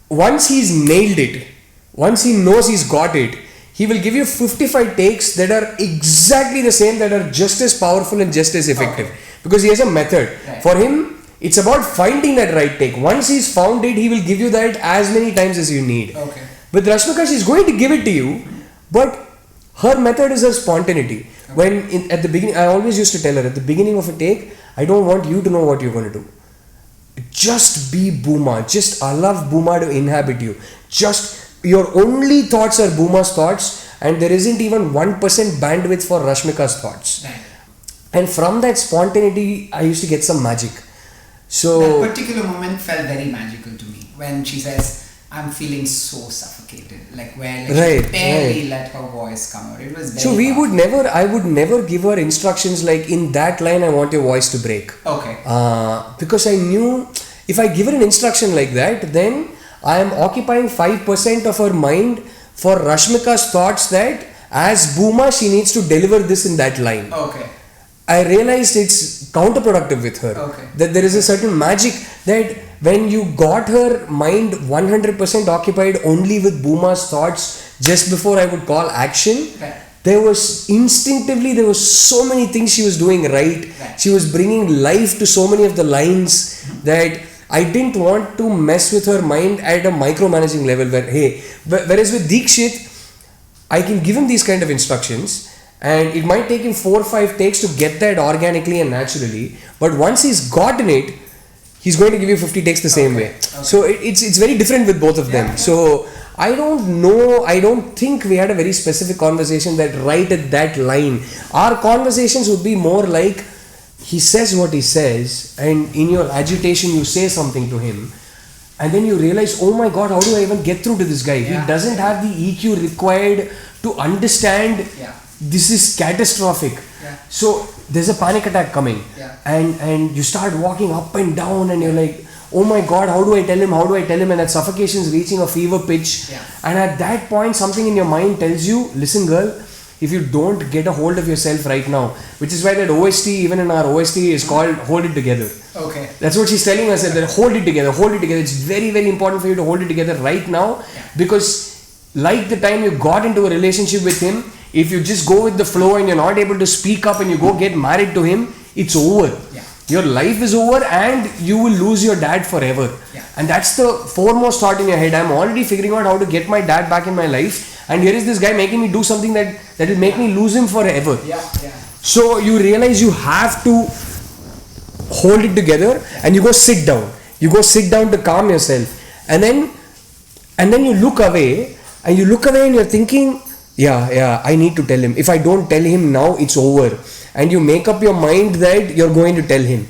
Once he's nailed it, once he knows he's got it, he will give you 55 takes that are exactly the same, that are just as powerful and just as effective. Because he has a method. For him, it's about finding that right take. Once he's found it, he will give you that as many times as you need. With Rashmika, she's going to give it to you, but her method is her spontaneity. When at the beginning, I always used to tell her, at the beginning of a take, I don't want you to know what you're going to do. Just be Bhooma. Just allow Bhooma to inhabit you. Just your only thoughts are Bhooma's thoughts, and there isn't even 1% bandwidth for Rashmika's thoughts. And from that spontaneity, I used to get some magic. So that particular moment felt very magical to me when she says, I'm feeling so suffocated, like where she barely let her voice come out. It was very so I would never give her instructions like, in that line I want your voice to break. Because I knew if I give her an instruction like that, then I am occupying 5% of her mind for Rashmika's thoughts that as Bhooma she needs to deliver this in that line. I realized it's counterproductive with her. That there is a certain magic that when you got her mind 100% occupied only with Bhooma's thoughts just before I would call action, there was so many things she was doing right. She was bringing life to so many of the lines that I didn't want to mess with her mind at a micromanaging level whereas with Deekshit, I can give him these kind of instructions, and it might take him 4 or 5 takes to get that organically and naturally, but once he's gotten it, he's going to give you 50 takes the same way. So it's very different with both of them. So I don't think we had a very specific conversation that right at that line. Our conversations would be more like, he says what he says, and in your agitation you say something to him, and then you realize, oh my god, how do I even get through to this guy? He doesn't have the EQ required to understand this is catastrophic. So there's a panic attack coming, and you start walking up and down, and you're like, oh my god, how do I tell him, and that suffocation is reaching a fever pitch. And at that point something in your mind tells you, listen girl, if you don't get a hold of yourself right now, which is why that OST, even in our OST, is called Hold It Together. That's what she's telling us, that hold it together. It's very, very important for you to hold it together right now, because like the time you got into a relationship with him, if you just go with the flow and you're not able to speak up and you go get married to him, it's over. Your life is over and you will lose your dad forever. And that's the foremost thought in your head. I'm already figuring out how to get my dad back in my life, and here is this guy making me do something that will make me lose him forever. So you realize you have to hold it together, and you go sit down. You go sit down to calm yourself, and then you look away, and you're thinking, I need to tell him. If I don't tell him now, it's over. And you make up your mind that you're going to tell him.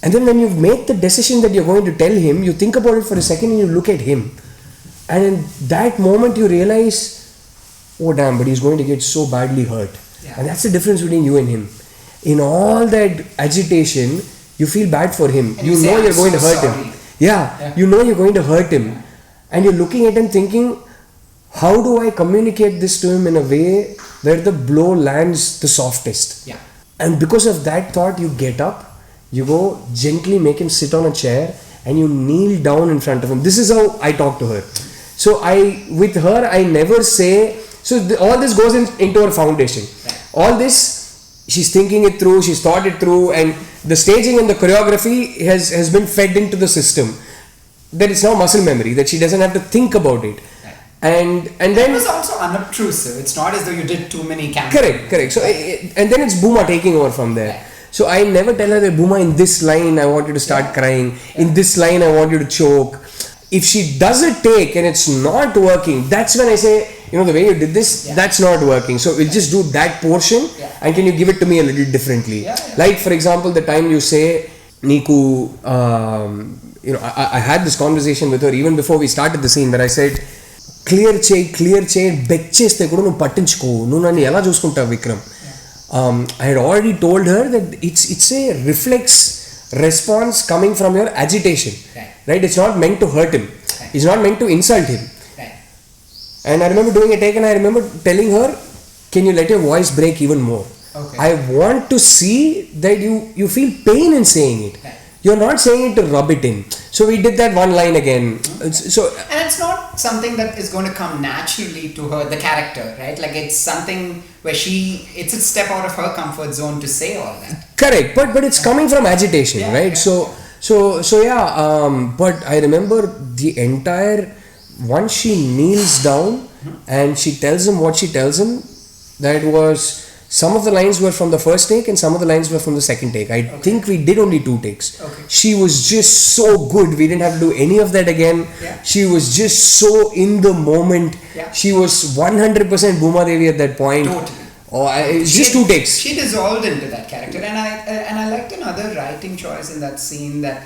And then when you make the decision that you're going to tell him, you think about it for a second and you look at him. And in that moment you realize, oh damn, but he's going to get so badly hurt. And that's the difference between you and him. In all that agitation, you feel bad for him. You know you're going to hurt him. You know you're going to hurt him. And you're looking at him thinking, how do I communicate this to him in a way where the blow lands the softest? And because of that thought, you get up, you go gently make him sit on a chair, and you kneel down in front of him. This is how I talk to her. So with her, I never say, all this goes into her foundation. All this, she's thinking it through, she's thought it through, and the staging and the choreography has been fed into the system. That it's now muscle memory, that she doesn't have to think about it. And then it was also unobtrusive. It's not as though you did too many cameras. Correct. So and then it's Bhooma taking over from there. So I never tell her that, Bhooma, in this line I want you to start crying. In this line I want you to choke. If she does a take and it's not working, that's when I say, the way you did this, that's not working. So we'll just do that portion and can you give it to me a little differently? Like for example, the time you say, Niku, I had this conversation with her even before we started the scene where I said, clear chain, beg cheste kuda nu pattinchuko, nu nanni ela chuskunta Vikram. I had already told her that it's a reflex response coming from your agitation. Right? It's not meant to hurt him. Right. It's not meant to insult him. Right. And I remember doing a take and I remember telling her, can you let your voice break even more? Okay. I want to see that you feel pain in saying it. Right. You're not saying it to rub it in. So we did that one line again. Okay. And it's not something that is going to come naturally to her, the character, right? Like it's something where it's a step out of her comfort zone to say all that. Correct. But it's coming from agitation, right? Yeah. But I remember the entire, once she kneels down and she tells him what she tells him, that was, some of the lines were from the first take and some of the lines were from the second take. I think we did only 2 takes. Okay. She was just so good. We didn't have to do any of that again. Yeah. She was just so in the moment. Yeah. She was 100% Bhooma Devi at that point. Totally. Just 2 takes. She dissolved into that character, and I liked another writing choice in that scene, that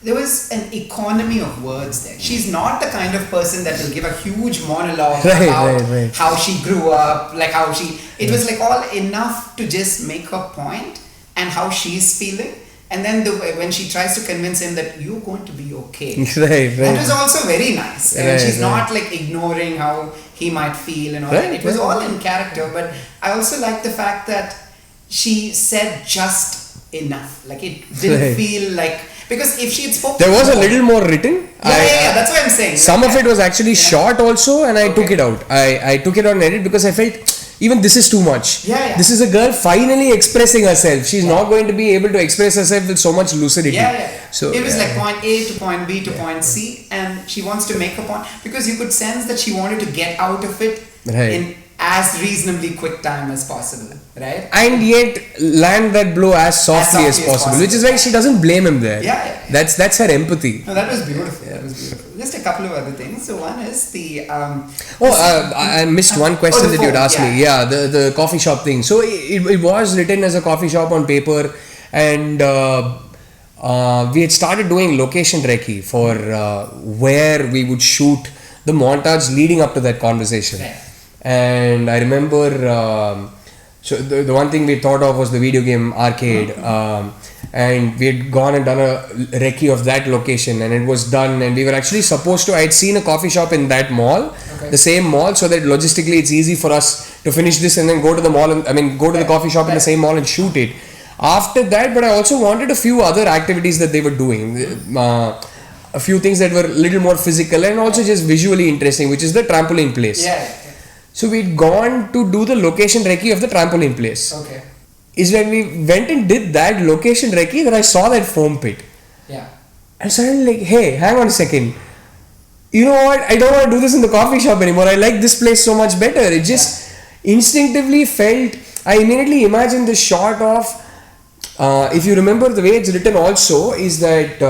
there was an economy of words there. She's not the kind of person that will give a huge monologue about how she grew up, like how she. It was like all enough to just make her point and how she's feeling. And then when she tries to convince him that you're going to be okay. That was also very nice. And she's not like ignoring how he might feel and all that. It was all in character. But I also like the fact that she said just enough. Like it didn't feel like, because if she had spoken, there was a little more written. That's what I'm saying. Some of it was actually short also, and I took it out. I took it on edit because I felt even this is too much. This is a girl finally expressing herself. She's not going to be able to express herself with so much lucidity. So it was like point A to point B to point C, and she wants to make a point because you could sense that she wanted to get out of it in as reasonably quick time as possible, right? And yet land that blow as softly as possible, which is why she doesn't blame him there. That's her empathy. No, that was beautiful. That was beautiful. Just a couple of other things. So one is the I missed one question that you'd asked me. The coffee shop thing. So it was written as a coffee shop on paper, and we had started doing location recce for where we would shoot the montage leading up to that conversation. And I remember, so the one thing we thought of was the video game arcade, and we had gone and done a recce of that location, and it was done, and we were actually supposed to, I had seen a coffee shop in that mall, the same mall, so that logistically it's easy for us to finish this and then go to the mall, go to the coffee shop in the same mall and shoot it. After that, but I also wanted a few other activities that they were doing, a few things that were a little more physical and also just visually interesting, which is the trampoline place. So we'd gone to do the location recce of the trampoline place. Is when we went and did that location recce that I saw that foam pit. And suddenly like, hey, hang on a second. You know what? I don't want to do this in the coffee shop anymore. I like this place so much better. It just instinctively felt, I immediately imagined the shot of, if you remember the way it's written also, is that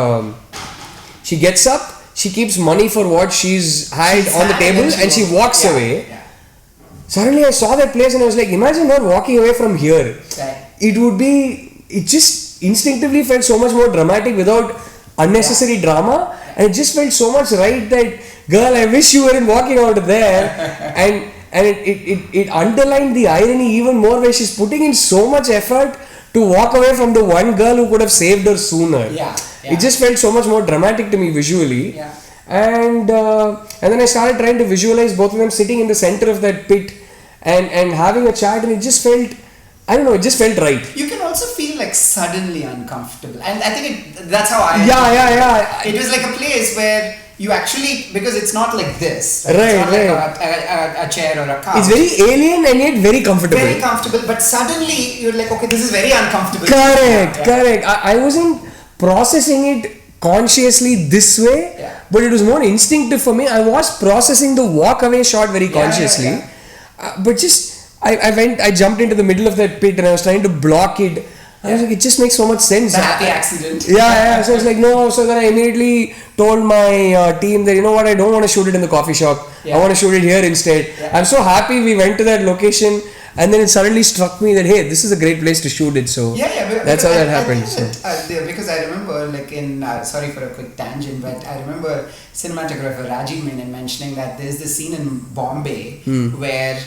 she gets up, she keeps money for what she's had on the table and she walks away. Suddenly I saw that place and I was like, imagine her walking away from here. It just instinctively felt so much more dramatic without unnecessary drama, and it just felt so much right that, girl, I wish you weren't walking out of there. and it underlined the irony even more, where she's putting in so much effort to walk away from the one girl who could have saved her sooner. It just felt so much more dramatic to me visually. And then I started trying to visualize both of them sitting in the center of that pit and having a chat, and it just felt, I don't know, it just felt right. You can also feel like suddenly uncomfortable, and I think that's how I It was like a place where you actually, because it's not like this, it's not like a chair or a couch. It's very alien and yet very comfortable. But suddenly you're like, okay, this is very uncomfortable. Correct. I wasn't processing it consciously this way, but it was more instinctive for me. I was processing the walk away shot very consciously, but just I jumped into the middle of that pit and I was trying to block it I was like, it just makes so much sense. The happy accident. Yeah. So it's like, no. So then I immediately told my team that, you know what, I don't want to shoot it in the coffee shop. I want to shoot it here instead. I'm so happy we went to that location, and then it suddenly struck me that, hey, this is a great place to shoot it. So that's how that happened. Because I remember, like sorry for a quick tangent, but I remember cinematographer Rajiv Menon mentioning that there's this scene in Bombay where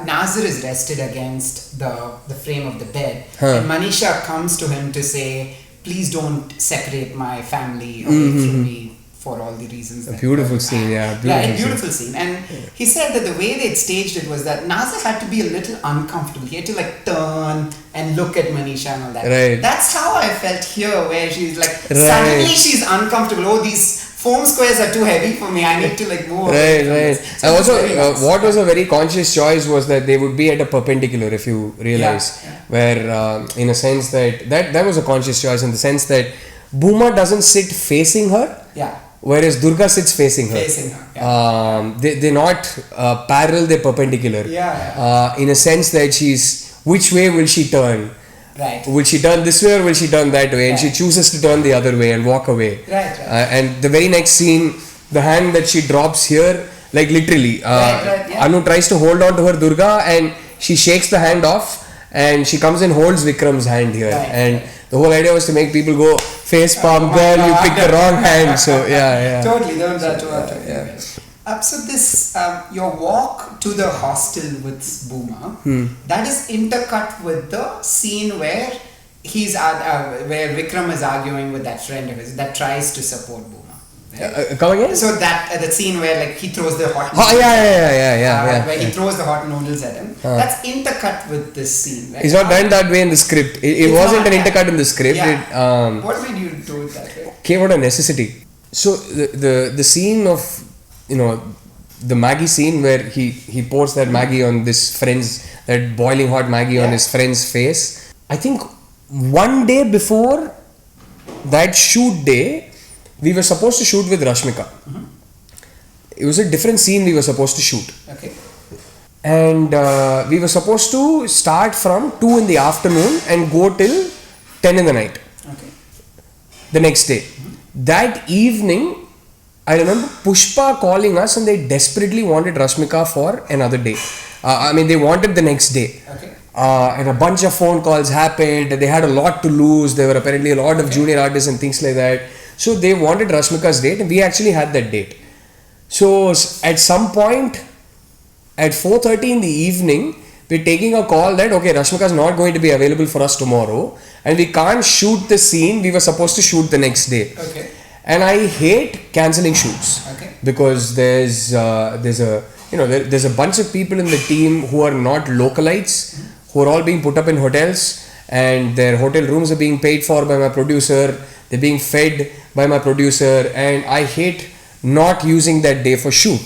Nazir is rested against the frame of the bed, and Manisha comes to him to say, please don't separate my family away from me for all the reasons. A beautiful scene, yeah. Beautiful scene. And he said that the way they'd staged it was that Nazir had to be a little uncomfortable. He had to like turn and look at Manisha and all that. Right. That's how I felt here, where she's like, suddenly she's uncomfortable. Oh, these foam squares are too heavy for me. I need to like move away. So and also, what was a very conscious choice was that they would be at a perpendicular, if you realize, where in a sense that was a conscious choice in the sense that Bhooma doesn't sit facing her. Yeah. Whereas Durga sits facing her. They're not parallel, they're perpendicular. In a sense that she's, which way will she turn? Right. Will she turn this way or will she turn that way? And she chooses to turn the other way and walk away. And the very next scene, the hand that she drops here, like literally, Anu tries to hold on to her Durga and she shakes the hand off and she comes and holds Vikram's hand here. And the whole idea was to make people go, face palm, girl, you picked the wrong hand. So Totally, don't so this your walk to the hostel with Bhooma, that is intercut with the scene where where Vikram is arguing with that friend of his that tries to support Bhooma. Right? Come again? So that the scene where like he throws the hot noodles where he throws the hot noodles at him, that's intercut with this scene. Right? It's not done that way in the script. It wasn't an intercut in the script. What made you do it that way? Came out of necessity. So the scene of, you know, the Maggie scene where he pours that Maggie on this friend's, that boiling hot Maggie on his friend's face. I think one day before that shoot day, we were supposed to shoot with Rashmika. It was a different scene we were supposed to shoot. Okay. And we were supposed to start from 2 in the afternoon and go till 10 in the night. Okay. The next day. That evening, I remember Pushpa calling us and they desperately wanted Rashmika for another day. They wanted the next day. Okay. And a bunch of phone calls happened. They had a lot to lose. There were apparently a lot of junior artists and things like that. So they wanted Rashmika's date and we actually had that date. So at some point at 4:30 in the evening, we're taking a call that, okay, Rashmika is not going to be available for us tomorrow and we can't shoot the scene we were supposed to shoot the next day. Okay. And I hate cancelling shoots because there's a bunch of people in the team who are not localites, who are all being put up in hotels and their hotel rooms are being paid for by my producer. They're being fed by my producer and I hate not using that day for shoot.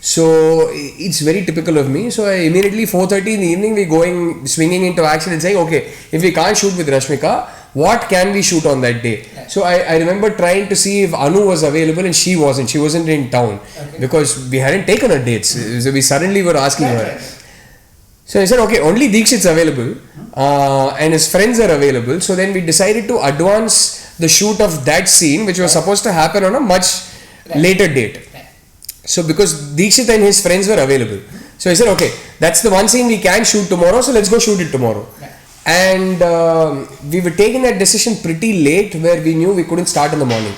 So it's very typical of me. So I immediately 4:30 in the evening we're swinging into action and saying, okay, if we can't shoot with Rashmika, what can we shoot on that day? So I remember trying to see if Anu was available and she wasn't in town because we hadn't taken her dates. So we suddenly were asking her. So I said, okay, only Deekshit's available and his friends are available. So then we decided to advance the shoot of that scene, which was supposed to happen on a much later date. So because Deekshit and his friends were available. So I said, okay, that's the one scene we can shoot tomorrow, so let's go shoot it tomorrow. And we were taking that decision pretty late where we knew we couldn't start in the morning.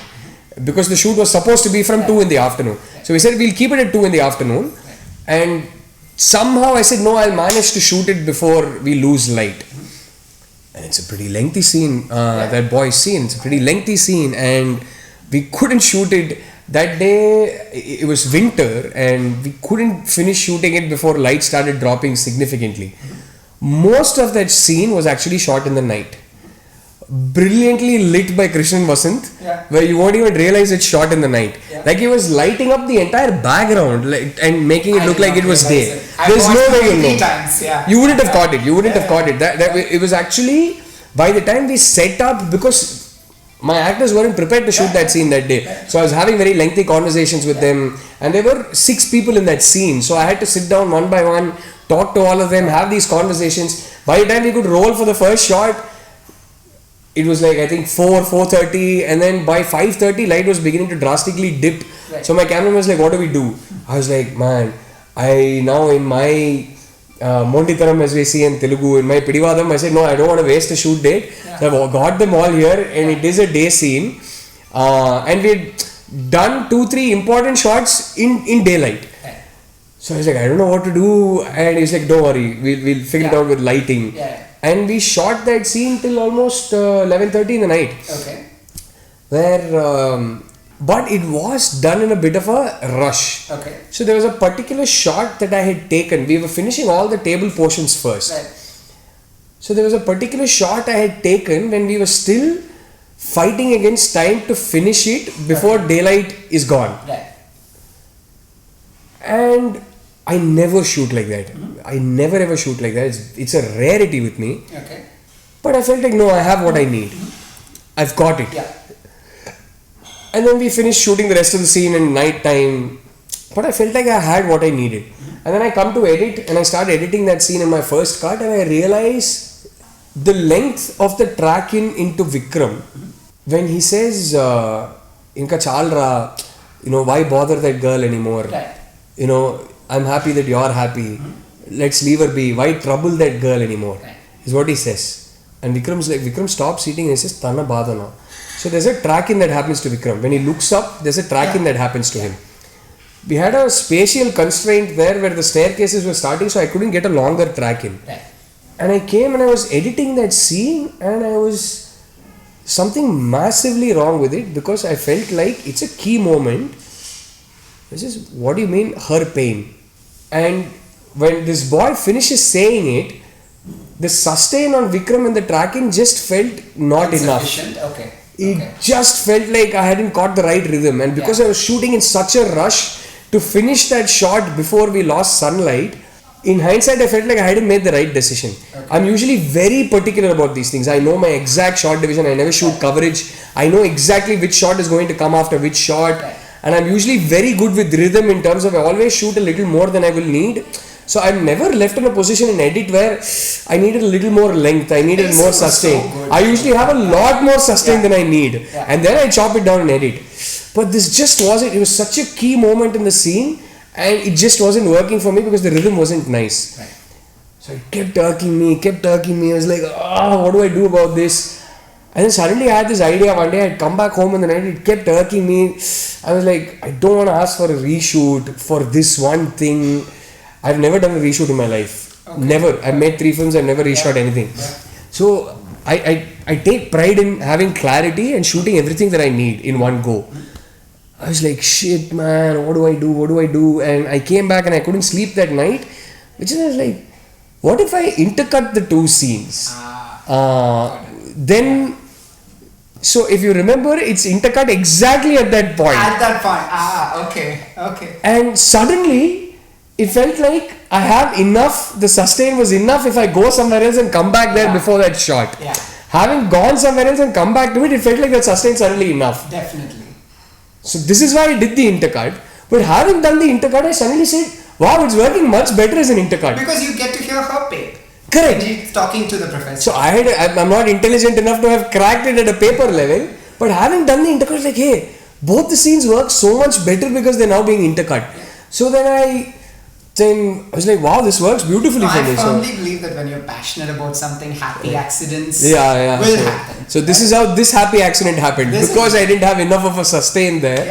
Because the shoot was supposed to be from 2 in the afternoon. So we said, we'll keep it at 2 in the afternoon. And somehow I said, no, I'll manage to shoot it before we lose light. And it's a pretty lengthy scene, that boy's scene. It's a pretty lengthy scene and we couldn't shoot it. That day, it was winter and we couldn't finish shooting it before light started dropping significantly. Most of that scene was actually shot in the night. Brilliantly lit by Krishnan Vasant, where you won't even realize it's shot in the night. Like he was lighting up the entire background and making it look like it was day. There's no way you know. You wouldn't have caught it. It was actually, by the time we set up, because my actors weren't prepared to shoot that scene that day. So I was having very lengthy conversations with them and there were 6 people in that scene. So I had to sit down one by one, talk to all of them, have these conversations. By the time we could roll for the first shot, it was like I think 4:30, and then by 5:30 light was beginning to drastically dip. Right. So my cameraman was like, what do we do? I was like, man, I now in my Monditaram, as we see in Telugu, in my Pidivadam, I said, no, I don't want to waste a shoot date. Yeah. So I've got them all here, and it is a day scene. And we had done 2-3 important shots in daylight. Right. So I was like, I don't know what to do. And he's like, don't worry, we'll figure it out with lighting. Yeah. And we shot that scene till almost 11:30 in the night. Okay. Where, but it was done in a bit of a rush. Okay. So there was a particular shot that I had taken. We were finishing all the table portions first. Right. So there was a particular shot I had taken when we were still fighting against time to finish it before daylight is gone. Right. And I never shoot like that. I never ever shoot like that. It's a rarity with me. Okay. But I felt like, no, I have what I need. I've got it. Yeah. And then we finished shooting the rest of the scene in night time. But I felt like I had what I needed. And then I come to edit and I start editing that scene in my first cut, and I realize the length of the track into Vikram. When he says, Inka chalra, why bother that girl anymore? Right. I'm happy that you're happy. Let's leave her be. Why trouble that girl anymore? Right. Is what he says. And Vikram stops eating and he says, Tana badana. So there's a track in that happens to Vikram. When he looks up, there's a track in that happens to him. We had a spatial constraint there where the staircases were starting, so I couldn't get a longer track in. Right. And I came and I was editing that scene, and I was something massively wrong with it, because I felt like it's a key moment. This is, what do you mean, her pain? And when this boy finishes saying it, the sustain on Vikram and the tracking just felt not enough. Okay. It just felt like I hadn't caught the right rhythm, and because I was shooting in such a rush to finish that shot before we lost sunlight, in hindsight I felt like I hadn't made the right decision. Okay. I'm usually very particular about these things. I know my exact shot division. I never shoot coverage. I know exactly which shot is going to come after which shot, and I'm usually very good with rhythm in terms of I always shoot a little more than I will need. So I'm never left in a position in edit where I needed a little more length, I needed more sustain. So I usually have a lot more sustain than I need, and then I chop it down and edit. But this just wasn't, it was such a key moment in the scene, and it just wasn't working for me because the rhythm wasn't nice. Right. So it kept irking me. I was like, what do I do about this? And then suddenly I had this idea. One day I'd come back home in the night, it kept irking me. I was like, I don't want to ask for a reshoot for this one thing. I've never done a reshoot in my life. Okay. Never. I've made 3 films, I've never reshot anything. Yeah. So I take pride in having clarity and shooting everything that I need in one go. I was like, shit man, what do I do? And I came back and I couldn't sleep that night, which is, I was like, what if I intercut the 2 scenes? Then, so if you remember, it's intercut exactly at that point. Okay. And suddenly, it felt like I have enough, the sustain was enough if I go somewhere else and come back there before that shot. Yeah. Having gone somewhere else and come back to it, it felt like that sustain suddenly enough. Definitely. So this is why I did the intercut. But having done the intercut, I suddenly said, wow, it's working much better as an intercut. Because you get to hear her pain. Correct. She's talking to the professor. So I'm not intelligent enough to have cracked it at a paper level. But having done the intercut, like, hey, both the scenes work so much better because they're now being intercut. Yeah. So then I was like, wow, this works beautifully for me. I firmly believe that when you're passionate about something, happy accidents will happen. So this is how this happy accident happened, because I didn't have enough of a sustain there.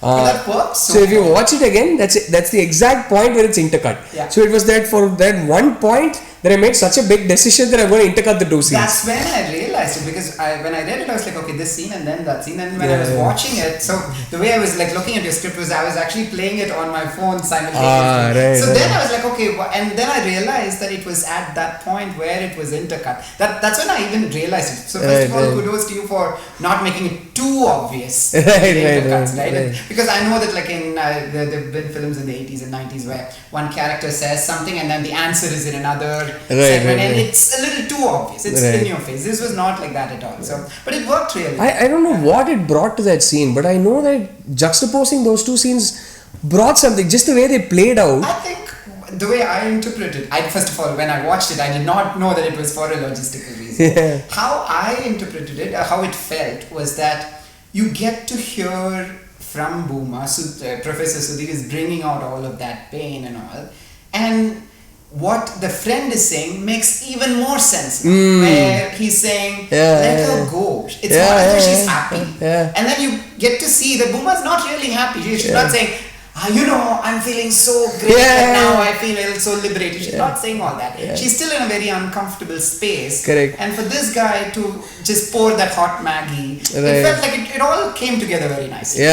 That works. So if you watch it again, that's the exact point where it's intercut. Yeah. So it was that for that one point that I made such a big decision that I'm going to intercut the 2 scenes. That's when I realized it, because when I read it, I was like, okay, this scene and then that scene. And when I was watching it, so the way I was like looking at your script was I was actually playing it on my phone simultaneously. Then I was like, okay, and then I realized that it was at that point where it was intercut. That's when I even realized it. So first of all, kudos to you for not making it too obvious. Right? Because I know that like in there have been films in the 80s and 90s where one character says something and then the answer is in another segment, and it's a little too obvious. It's in your face. This was not like that at all. So, but it worked really. I don't know what it brought to that scene, but I know that juxtaposing those 2 scenes brought something. Just the way they played out. I think the way I interpreted, first of all, when I watched it, I did not know that it was for a logistical reason. amazing. How I interpreted it, how it felt, was that you get to hear from Bhooma, Professor Sudheer is bringing out all of that pain and all, and what the friend is saying makes even more sense now, where he's saying, let her go. It's not as if she's happy. And then you get to see that Bhooma's not really happy. She's not saying, I'm feeling so great and now I feel so liberated. She's not saying all that. She's still in a very uncomfortable space. Correct. And for this guy to just pour that hot Maggie, it felt like it all came together very nicely.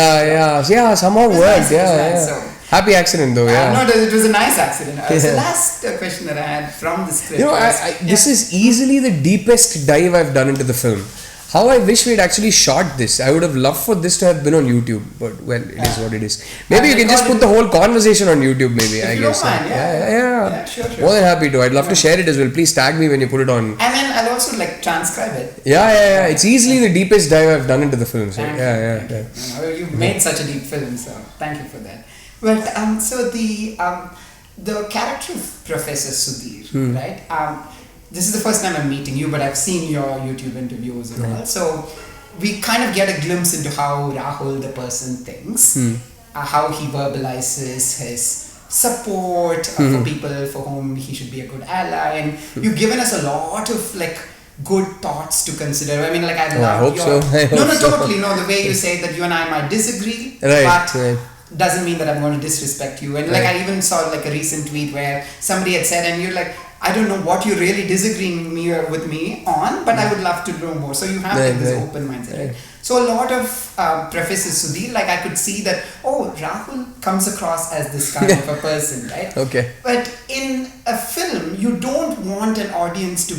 Somehow worked. So, happy accident though, No, it was a nice accident. The last question that I had from the script this is easily the deepest dive I've done into the film. How I wish we'd actually shot this. I would have loved for this to have been on YouTube, but well, it is what it is. Maybe you can just put the whole conversation on YouTube, maybe, I guess. Sure. More than happy to. I'd love to share it as well. Please tag me when you put it on. And then I'll also transcribe it. It's easily the deepest dive I've done into the film. So, You've made such a deep film, so thank you for that. But so the character of Professor Sudheer, right? This is the first time I'm meeting you, but I've seen your YouTube interviews and all. So we kind of get a glimpse into how Rahul, the person, thinks, how he verbalizes his support for people for whom he should be a good ally, and you've given us a lot of good thoughts to consider. I mean, I love totally. The way you say that you and I might disagree, but doesn't mean that I'm going to disrespect you. And I even saw a recent tweet where somebody had said, and you're like, I don't know what you're really disagreeing with me on, but I would love to know more. So you have this open mindset. Right? So a lot of Professor Sudheer, I could see that, Rahul comes across as this kind of a person, right? Okay. But in a film, you don't want an audience to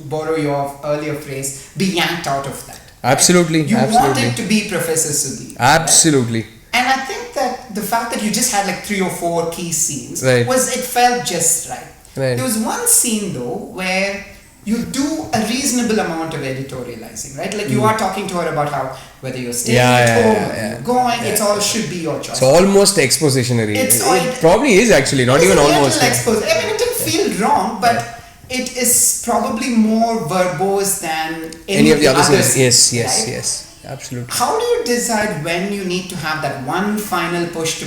borrow your earlier phrase, be yanked out of that. Absolutely. Right? You want it to be Professor Sudheer. Absolutely. Right? And I think that the fact that you just had 3 or 4 key scenes it felt just right. There was one scene though where you do a reasonable amount of editorializing, right? You are talking to her about how whether you're staying at home, you're going, it all should be your choice. It's almost expositionary. It probably is actually, not even almost. I mean, it didn't feel wrong, but it is probably more verbose than any of the other scenes. Yes. Absolutely. How do you decide when you need to have that one final push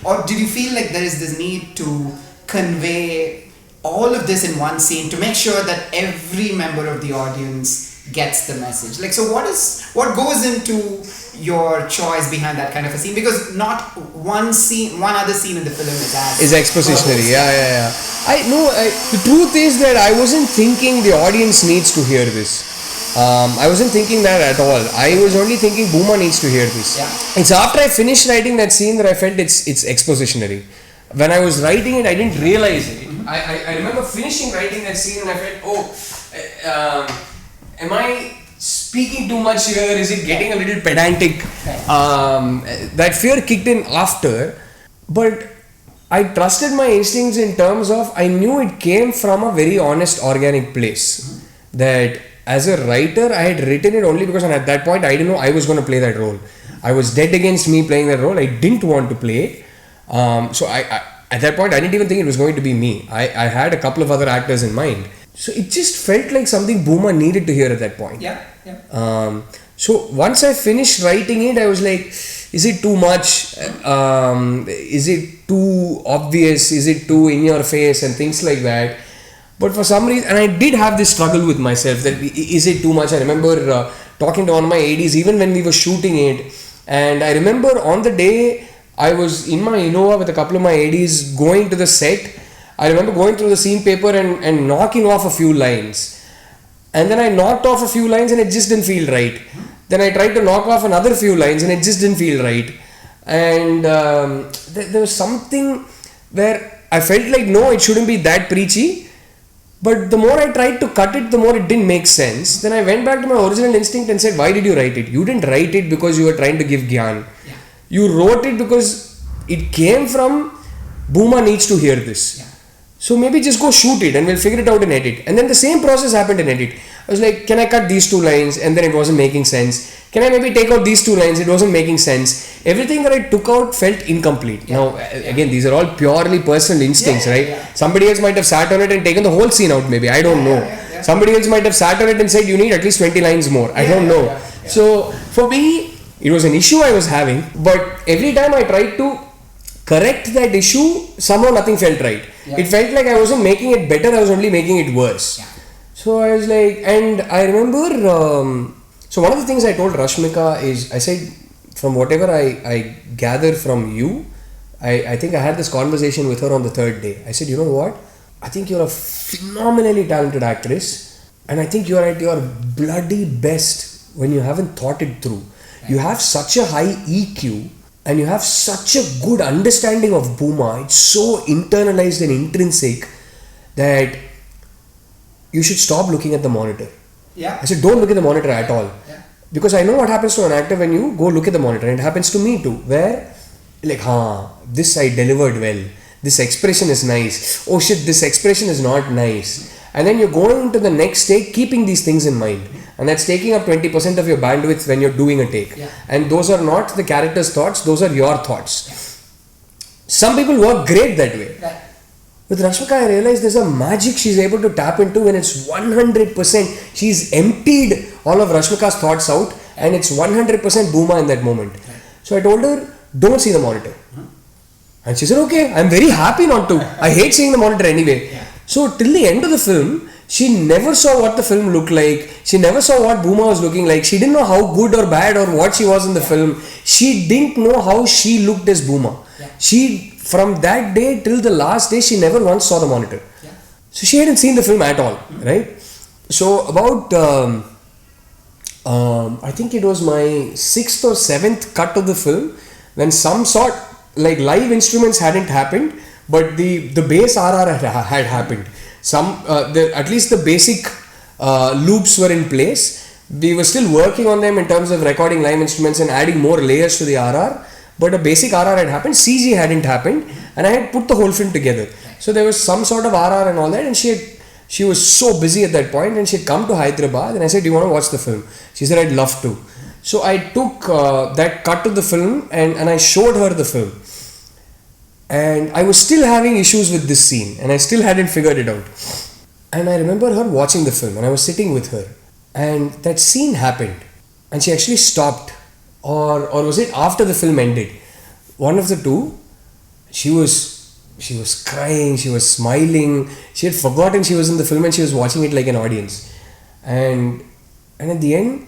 or did you feel like there is this need to convey all of this in one scene to make sure that every member of the audience gets the message? So what goes into your choice behind that kind of a scene? Because not one other scene in the film is expositionary. The truth is that I wasn't thinking the audience needs to hear this. I wasn't thinking that at all. I was only thinking Bhooma needs to hear this. It's after I finished writing that scene that I felt it's expositionary. When I was writing it, I didn't realize it. I remember finishing writing that scene and I felt, am I speaking too much here? Is it getting a little pedantic? That fear kicked in after, but I trusted my instincts in terms of I knew it came from a very honest, organic place. That as a writer, I had written it only because at that point I didn't know I was going to play that role. I was dead against me playing that role. I didn't want to play it. So I at that point I didn't even think it was going to be me. I had a couple of other actors in mind. So it just felt like something Bhooma needed to hear at that point. So once I finished writing it, I was like, is it too much? Is it too obvious? Is it too in your face and things like that? But for some reason, and I did have this struggle with myself that is it too much? I remember talking to one of my ADs even when we were shooting it, and I remember on the day I was in my Innova with a couple of my ADs going to the set. I remember going through the scene paper and knocking off a few lines, and then I knocked off a few lines and it just didn't feel right. Then I tried to knock off another few lines and it just didn't feel right, and there was something where I felt like no, it shouldn't be that preachy. But the more I tried to cut it, the more it didn't make sense. Then I went back to my original instinct and said, why did you write it? You didn't write it because you were trying to give gyan. Yeah. You wrote it because it came from Bhooma needs to hear this. Yeah. So maybe just go shoot it and we'll figure it out in edit. And then the same process happened in edit. I was like, can I cut these 2 lines? And then it wasn't making sense. Can I maybe take out these 2 lines? It wasn't making sense. Everything that I took out felt incomplete. Now, again, these are all purely personal instincts, right? Somebody else might have sat on it and taken the whole scene out maybe. I don't know. Somebody else might have sat on it and said, you need at least 20 lines more. I don't know. So for me, it was an issue I was having, but every time I tried to correct that issue, somehow nothing felt right. It felt like I wasn't making it better, I was only making it worse. So I was like, and I remember, so one of the things I told Rashmika is, I said, from whatever I gather from you, I think I had this conversation with her on the third day. I said, you know what? I think you're a phenomenally talented actress, and I think you're at your bloody best when you haven't thought it through. You have such a high EQ and you have such a good understanding of Bhooma. It's so internalized and intrinsic that you should stop looking at the monitor. I said, don't look at the monitor at all. Because I know what happens to an actor when you go look at the monitor. And it happens to me too. Where, like, this I delivered well. This expression is nice. Oh shit, this expression is not nice. And then you're going into the next take keeping these things in mind. And that's taking up 20% of your bandwidth when you're doing a take. And those are not the character's thoughts, those are your thoughts. Some people work great that way. With Rashmika, I realized there's a magic she's able to tap into when it's 100%. She's emptied all of Rashmika's thoughts out and it's 100% Bhooma in that moment. So I told her, don't see the monitor. And she said, okay, I'm very happy not to. I hate seeing the monitor anyway. So till the end of the film, she never saw what the film looked like. She never saw what Bhooma was looking like. She didn't know how good or bad or what she was in the film. She didn't know how she looked as Bhooma. She, from that day till the last day, she never once saw the monitor. So she hadn't seen the film at all, right? So about, I think it was my 6th or 7th cut of the film, when some sort, like live instruments hadn't happened, but the bass RR had happened. At least the basic loops were in place. We were still working on them in terms of recording live instruments and adding more layers to the RR, but a basic RR had happened, CG hadn't happened, and I had put the whole film together. So there was some sort of RR and all that, and she was so busy at that point, and she had come to Hyderabad, and I said, do you want to watch the film? She said, I'd love to. So I took that cut of the film and I showed her the film. And I was still having issues with this scene and I still hadn't figured it out. And I remember her watching the film and I was sitting with her. And that scene happened and she actually stopped. Or was it after the film ended? One of the two. She was crying, she was smiling. She had forgotten she was in the film and she was watching it like an audience. And at the end,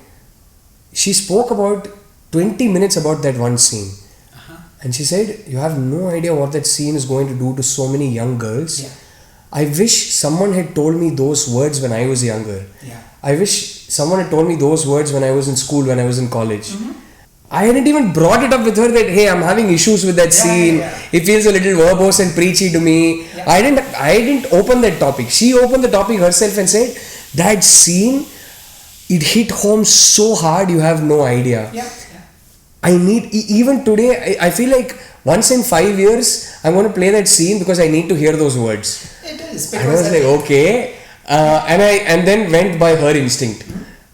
she spoke about 20 minutes about that one scene. And she said, you have no idea what that scene is going to do to so many young girls. I wish someone had told me those words when I was younger. I wish someone had told me those words when I was in school, when I was in college. I hadn't even brought it up with her that, hey, I'm having issues with that scene. It feels a little verbose and preachy to me. I didn't open that topic. She opened the topic herself and said, that scene, it hit home so hard, you have no idea. I need, even today, I feel like once in 5 years, I'm going to play that scene because I need to hear those words. It is. And I was like, okay. And then went by her instinct.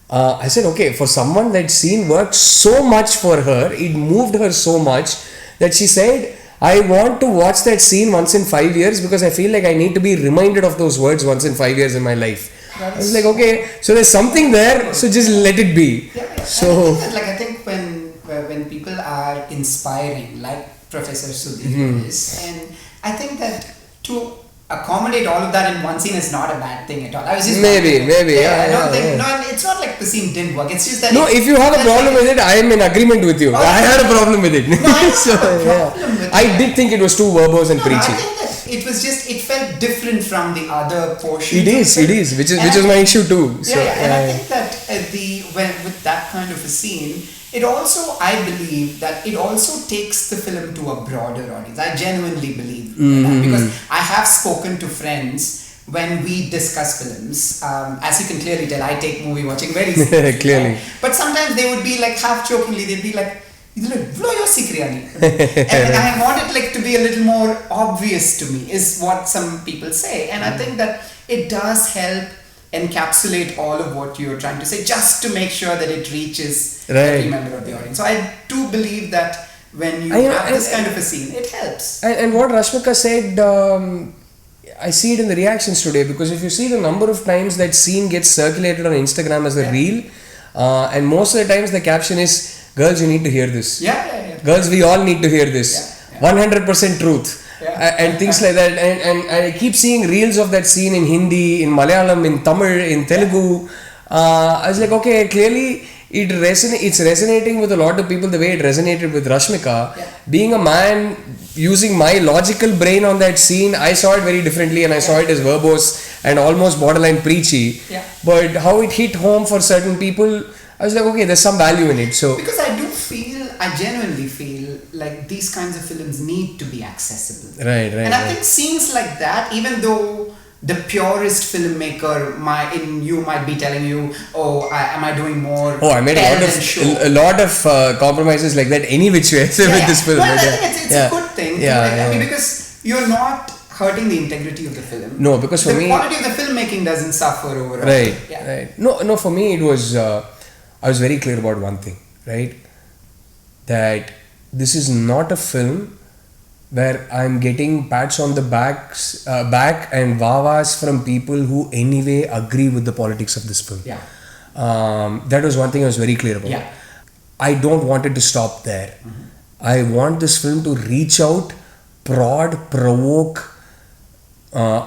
I said, okay, for someone, that scene worked so much for her, it moved her so much that she said, I want to watch that scene once in 5 years because I feel like I need to be reminded of those words once in 5 years in my life. I was like, okay, so there's something there, so just let it be. So, I think when people are inspiring, like Professor Sudheer is, and I think that to accommodate all of that in one scene is not a bad thing at all. I was just maybe, I don't think, no, it's not like the scene didn't work. It's just that no, if you have a problem with it, I am in agreement with you. I had a problem with it. I did think it was too verbose and preachy. I think that it was just, it felt different from the other portion. It is, which is my issue too. So, and I think that with that kind of a scene, it also, I believe that it also takes the film to a broader audience. I genuinely believe that because I have spoken to friends when we discuss films. As you can clearly tell, I take movie watching very seriously. Clearly. But sometimes they would be like half jokingly, they'd be like, blow your sikriyani. And I want it like to be a little more obvious to me, is what some people say. And I think that it does help encapsulate all of what you're trying to say, just to make sure that it reaches every member of the audience. So I do believe that when you have this kind of a scene, it helps. And what Rashmika said, I see it in the reactions today, because if you see the number of times that scene gets circulated on Instagram as a reel, and most of the times the caption is, girls, you need to hear this. Girls, we all need to hear this. 100% truth. And things like that. And I keep seeing reels of that scene in Hindi, in Malayalam, in Tamil, in Telugu. I was like, okay, clearly it's resonating with a lot of people the way it resonated with Rashmika. Being a man, using my logical brain on that scene, I saw it very differently, and I saw it as verbose and almost borderline preachy. But how it hit home for certain people, I was like, okay, there's some value in it. So because I genuinely feel like these kinds of films need to be accessible. Right. And I think scenes like that, even though the purest filmmaker might be telling you, am I doing more? Oh, I made a lot of compromises like that any which way with this film. Well, I think it's a good thing. I mean, because you're not hurting the integrity of the film. No, because for me, the quality of the filmmaking doesn't suffer overall. Right. No, for me it was, I was very clear about one thing, right? That this is not a film where I'm getting pats on the back and wah-wahs from people who anyway agree with the politics of this film. That was one thing I was very clear about. I don't want it to stop there. I want this film to reach out, prod, provoke,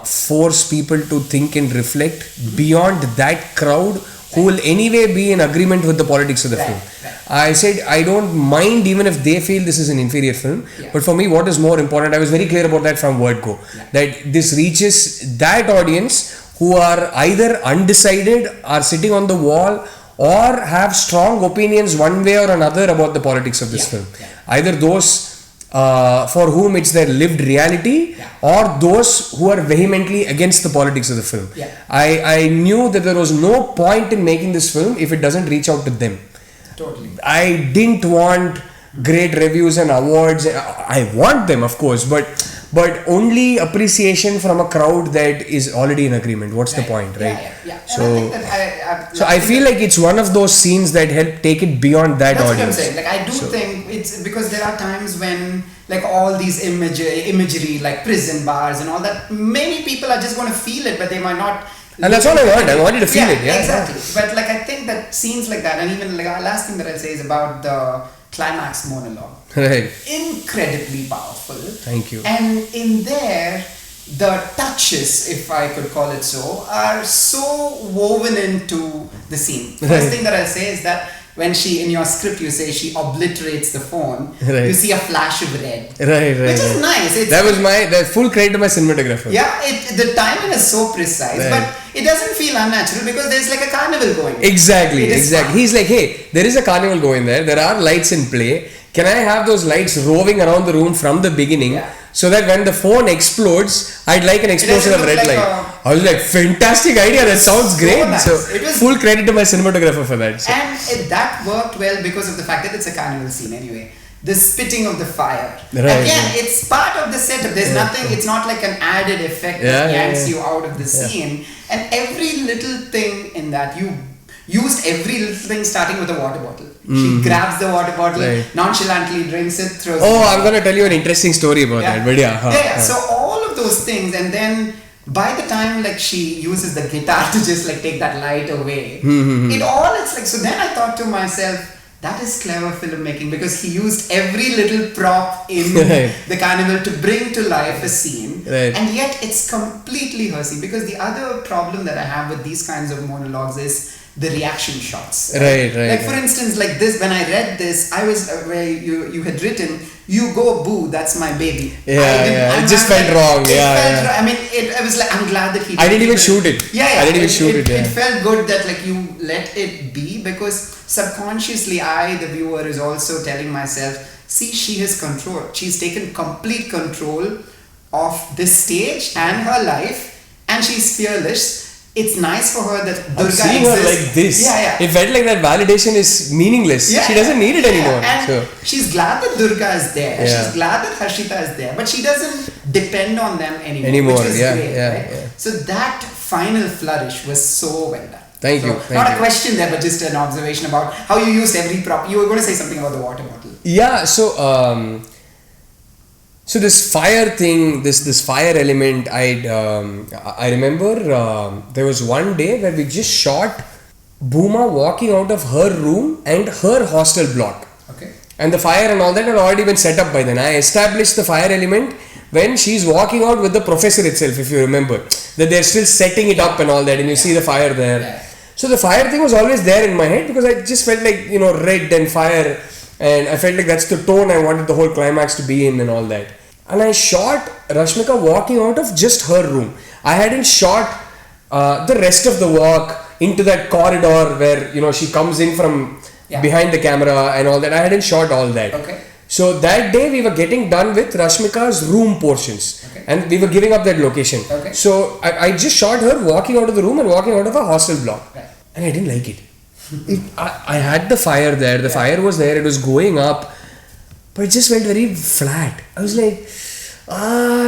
force people to think and reflect beyond that crowd who will anyway be in agreement with the politics of the film. I said I don't mind even if they feel this is an inferior film, but for me what is more important, I was very clear about that from word go, that this reaches that audience who are either undecided, are sitting on the wall, or have strong opinions one way or another about the politics of this film. Either those for whom it's their lived reality, or those who are vehemently against the politics of the film. I knew that there was no point in making this film if it doesn't reach out to them. Totally. I didn't want great reviews and awards. I want them, of course, but only appreciation from a crowd that is already in agreement. What's the point, right? So I feel like it's one of those scenes that help take it beyond that audience. That's what I'm saying. Like I do think it's because there are times when like all these imagery like prison bars and all that, many people are just going to feel it, but they might not. And that's all I want. I wanted to feel it. Exactly. But like I think that scenes like that, and even like last thing that I'll say is about the climax monologue. Right. Incredibly powerful. Thank you. And in there, the touches, if I could call it so, are so woven into the scene. First thing that I'll say is that when in your script you say she obliterates the phone, you see a flash of red. Right. Which is nice. That was the full credit to my cinematographer. Yeah, the timing is so precise, but it doesn't feel unnatural because there's like a carnival going. Exactly. He's like, hey, there is a carnival going there. There are lights in play. Can I have those lights roving around the room from the beginning so that when the phone explodes, I'd like an explosion of red light. I was like, fantastic idea. That sounds great. So full credit to my cinematographer for that. So. And that worked well because of the fact that it's a carnival scene anyway. The spitting of the fire. It's part of the setup. There's nothing, it's not like an added effect that yanks you out of the scene. And every little thing in that, you used every little thing starting with a water bottle. She grabs the water bottle, nonchalantly drinks it, throws it. I'm going to tell you an interesting story about that. But So all of those things, and then by the time like she uses the guitar to just like take that light away, it's like, so then I thought to myself, that is clever filmmaking because he used every little prop in the carnival to bring to life a scene, and yet it's completely her scene. Because the other problem that I have with these kinds of monologues is the reaction shots. Like for instance, like this, when I read this, I was where you had written, "You go boo, that's my baby." It just felt wrong. I mean, I was like, I'm glad that he. I didn't even shoot it. I didn't even shoot it. It felt good that like you let it be, because subconsciously I, the viewer, is also telling myself, see, she has control. She's taken complete control of this stage and her life, and she's fearless. It's nice for her that Durga seeing her like this. It felt like that validation is meaningless. She doesn't need it anymore. And she's glad that Durga is there. She's glad that Harshita is there. But she doesn't depend on them anymore. Which is great, right? So that final flourish was so well done. Thank you. Not a question there, but just an observation about how you used every prop. You were going to say something about the water bottle. Yeah, so So this fire thing, this fire element, I remember there was one day where we just shot Bhooma walking out of her room and her hostel block. Okay. And the fire and all that had already been set up by then. I established the fire element when she's walking out with the professor itself, if you remember. That they're still setting it up and all that, and you see the fire there. Yeah. So the fire thing was always there in my head because I just felt like, red and fire, and I felt like that's the tone I wanted the whole climax to be in and all that. And I shot Rashmika walking out of just her room. I hadn't shot the rest of the walk into that corridor where, she comes in from behind the camera and all that. I hadn't shot all that. Okay. So that day we were getting done with Rashmika's room portions. Okay. And we were giving up that location. Okay. So I just shot her walking out of the room and walking out of a hostel block. Right. And I didn't like it. I had the fire there. The fire was there. It was going up. But it just felt very flat. I was like,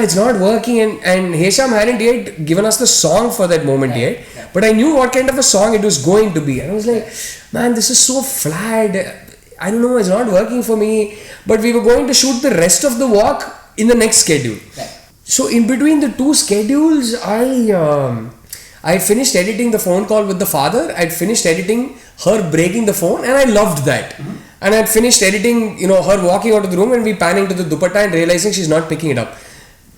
it's not working. And Hesham hadn't yet given us the song for that moment yet. Yeah. But I knew what kind of a song it was going to be. And I was like, man, this is so flat. I don't know, it's not working for me. But we were going to shoot the rest of the walk in the next schedule. Right. So in between the two schedules, I finished editing the phone call with the father. I'd finished editing her breaking the phone, and I loved that. Mm-hmm. And I'd finished editing, her walking out of the room and we panning to the dupatta and realizing she's not picking it up.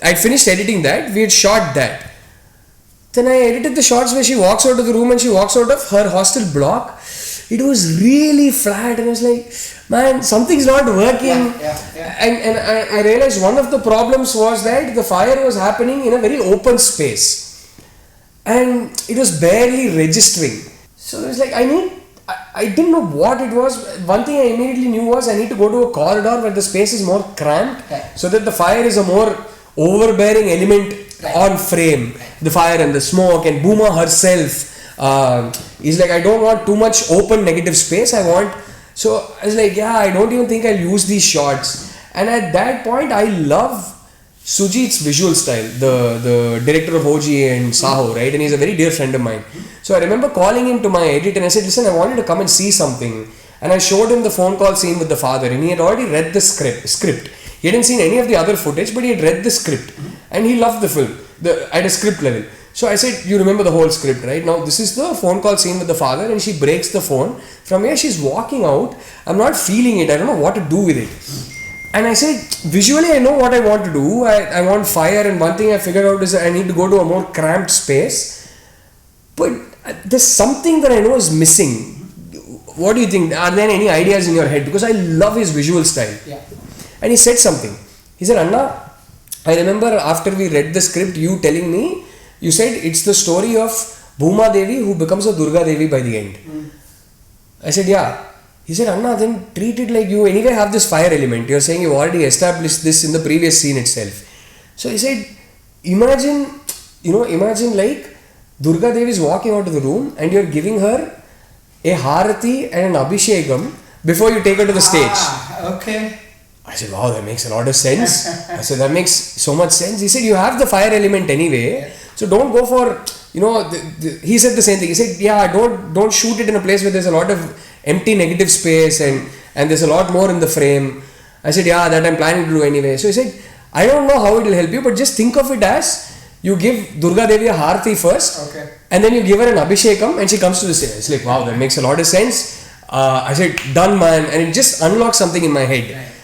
I'd finished editing that. We had shot that. Then I edited the shots where she walks out of the room and she walks out of her hostel block. It was really flat, and I was like, man, something's not working. And I realized one of the problems was that the fire was happening in a very open space. And it was barely registering. So it was like, I didn't know what it was. One thing I immediately knew was I need to go to a corridor where the space is more cramped, so that the fire is a more overbearing element on frame. The fire and the smoke, and Bhooma herself is like, I don't want too much open negative space. So I was like, I don't even think I'll use these shots. And at that point, I love Sujit's visual style, the director of OG and Saho, right? And he's a very dear friend of mine. So I remember calling him to my edit and I said, listen, I want you to come and see something. And I showed him the phone call scene with the father, and he had already read the script. He hadn't seen any of the other footage, but he had read the script. And he loved the film at a script level. So I said, you remember the whole script, right? Now this is the phone call scene with the father, and she breaks the phone. From here she's walking out. I'm not feeling it. I don't know what to do with it. And I said, visually I know what I want to do. I want fire, and one thing I figured out is that I need to go to a more cramped space. But there's something that I know is missing. What do you think? Are there any ideas in your head? Because I love his visual style. Yeah. And he said something. He said, Anna, I remember after we read the script, you telling me, you said it's the story of Bhooma Devi who becomes a Durga Devi by the end. I said, yeah. He said, Anna, then treat it like you anyway have this fire element. You're saying you already established this in the previous scene itself. So he said, imagine like Durga Devi is walking out of the room and you're giving her a Harati and an Abhishekam before you take her to the stage. Okay. I said, wow, that makes a lot of sense. I said, that makes so much sense. He said, you have the fire element anyway. So don't go for, he said the same thing. He said, don't shoot it in a place where there's a lot of empty negative space and there's a lot more in the frame. I said, that I'm planning to do anyway. So he said, I don't know how it will help you, but just think of it as you give Durga Devi a Harati first, and then you give her an Abhishekam and she comes to the stage. It's like, wow, that makes a lot of sense. I said, done, man. And it just unlocked something in my head. Right.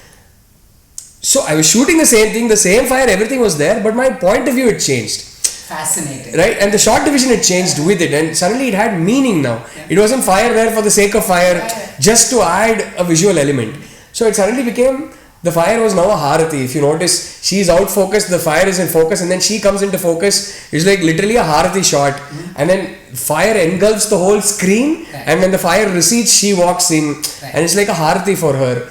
So I was shooting the same thing, the same fire, everything was there, but my point of view had changed. Fascinating. Right? And the shot division had changed with it, and suddenly it had meaning now. It wasn't fire there for the sake of fire, just to add a visual element. So it suddenly became, the fire was now a Harati. If you notice, she's out focused, the fire is in focus, and then she comes into focus. It's like literally a Harati shot. And then fire engulfs the whole screen, and when the fire recedes, she walks in, and it's like a Harati for her.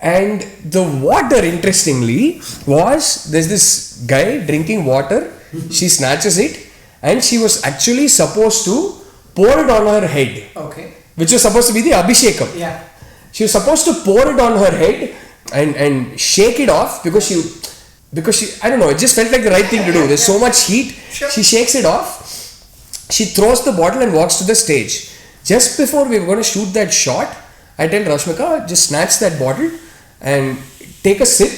And the water, interestingly, was, there's this guy drinking water, she snatches it, and she was actually supposed to pour it on her head. Okay. Which was supposed to be the Abhishekam. Yeah. She was supposed to pour it on her head and shake it off because she, I don't know, it just felt like the right thing to do. There's so much heat. Sure. She shakes it off. She throws the bottle and walks to the stage. Just before we were going to shoot that shot, I tell Rashmika, just snatch that bottle and take a sip,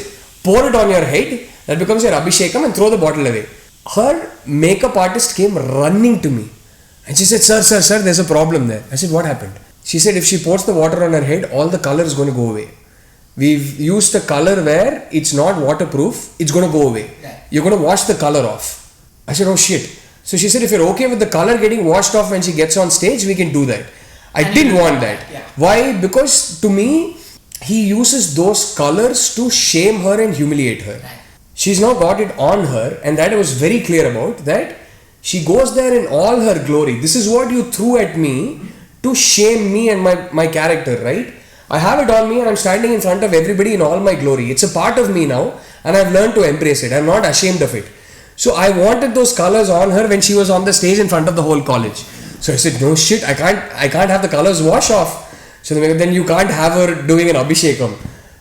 pour it on your head, that becomes your Abhishekam, and throw the bottle away. Her makeup artist came running to me and she said, sir, there's a problem there. I said, what happened? She said, if she pours the water on her head, all the color is going to go away. We've used a color where it's not waterproof, it's going to go away. You're going to wash the color off. I said, oh shit. So she said, if you're okay with the color getting washed off when she gets on stage, we can do that. I didn't want that. Yeah. Why? Because to me, he uses those colors to shame her and humiliate her. Right. She's now got it on her, and that I was very clear about, that she goes there in all her glory. This is what you threw at me to shame me and my character, right? I have it on me and I'm standing in front of everybody in all my glory. It's a part of me now and I've learned to embrace it. I'm not ashamed of it. So I wanted those colors on her when she was on the stage in front of the whole college. So I said, no shit, I can't have the colors wash off. So then you can't have her doing an Abhishekam.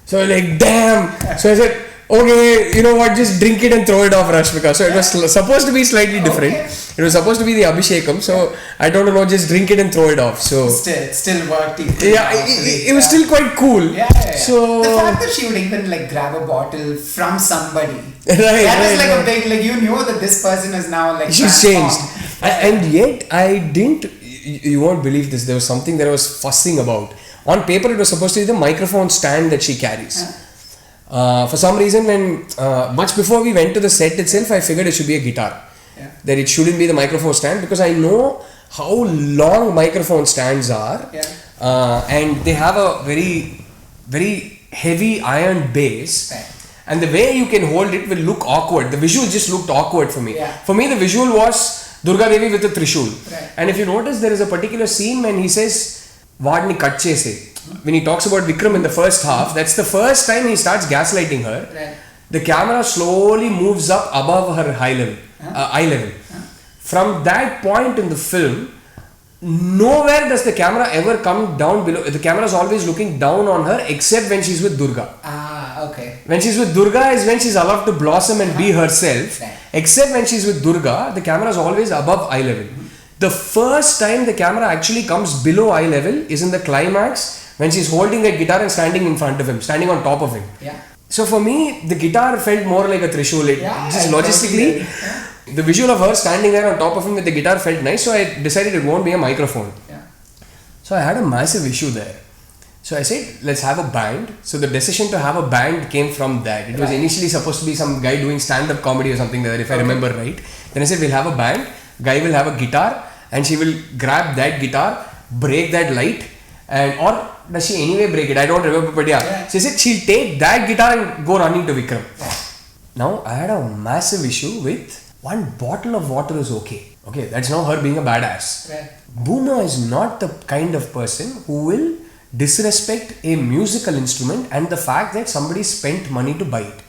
So I was like, damn. So I said, okay, you know what, just drink it and throw it off, Rashmika. So it was supposed to be slightly different. Okay. It was supposed to be the Abhishekam. So I don't know, just drink it and throw it off. So Still worked. Yeah, it was still quite cool. Yeah. So the fact that she would even like grab a bottle from somebody. That was like a big, like you knew that this person is now like she's changed. And yet I didn't, you won't believe this, there was something that I was fussing about. On paper it was supposed to be the microphone stand that she carries. For some reason, when much before we went to the set itself, I figured it should be a guitar. That it shouldn't be the microphone stand, because I know how long microphone stands are, and they have a very, very heavy iron base, and the way you can hold it will look awkward. The visual just looked awkward for me. For me, the visual was Durga Devi with a Trishul. And if you notice, there is a particular scene when he says, "Vaadni cut chese." When he talks about Vikram in the first half, that's the first time he starts gaslighting her. The camera slowly moves up above her eye level. From that point in the film, nowhere does the camera ever come down below. The camera is always looking down on her, except when she's with Durga. Okay. When she's with Durga is when she's allowed to blossom and be herself. Except when she's with Durga, the camera is always above eye level. The first time the camera actually comes below eye level is in the climax, when she's holding a guitar and standing in front of him, standing on top of him. So for me, the guitar felt more like a Trishul. Just logistically, the visual of her standing there on top of him with the guitar felt nice. So I decided it won't be a microphone. So I had a massive issue there. So I said, let's have a band. So the decision to have a band came from that. It was initially supposed to be some guy doing stand-up comedy or something there, if I remember right. Then I said, we'll have a band. Guy will have a guitar and she will grab that guitar, break that light, and or does she anyway break it? I don't remember, but she said she'll take that guitar and go running to Vikram. Now I had a massive issue with one bottle of water is okay. Okay, that's now her being a badass. Bhooma is not the kind of person who will disrespect a musical instrument and the fact that somebody spent money to buy it.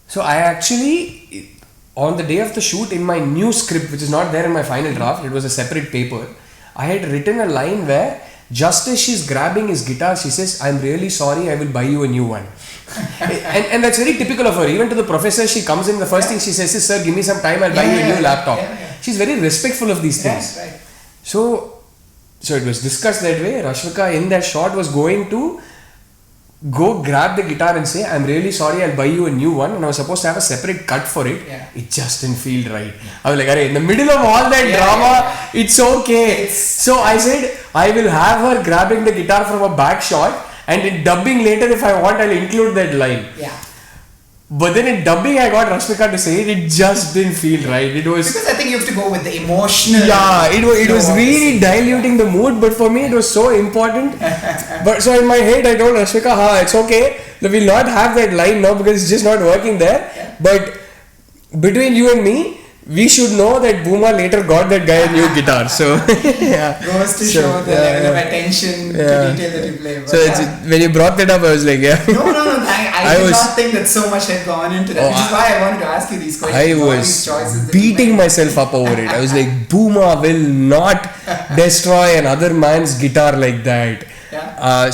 So I actually, on the day of the shoot, in my new script, which is not there in my final draft, it was a separate paper, I had written a line where just as she's grabbing his guitar, she says, I'm really sorry, I will buy you a new one. and that's very typical of her. Even to the professor, she comes in, the first thing she says is, sir, give me some time, I'll buy you a new laptop. She's very respectful of these things. So it was discussed that way. Rashmika in that shot was going to go grab the guitar and say, I'm really sorry, I'll buy you a new one. And I was supposed to have a separate cut for it. It just didn't feel right. I was like, in the middle of all that drama, it's okay. So I said, I will have her grabbing the guitar from a back shot, and in dubbing later, if I want, I'll include that line. But then in dubbing, I got Rashmika to say it just didn't feel right. It was because I think you have to go with the emotional. It was really diluting the mood, but for me it was so important. But so in my head, I told Rashmika, it's okay. We'll not have that line now because it's just not working there. But between you and me, we should know that Bhooma later got that guy a new guitar. So goes to show the level of attention to detail that you play. So when you brought that up, I was like, No. I did not think that so much had gone into that. Which is why I wanted to ask you these questions. I was beating myself up over it. I was like, Bhooma will not destroy another man's guitar like that. No, but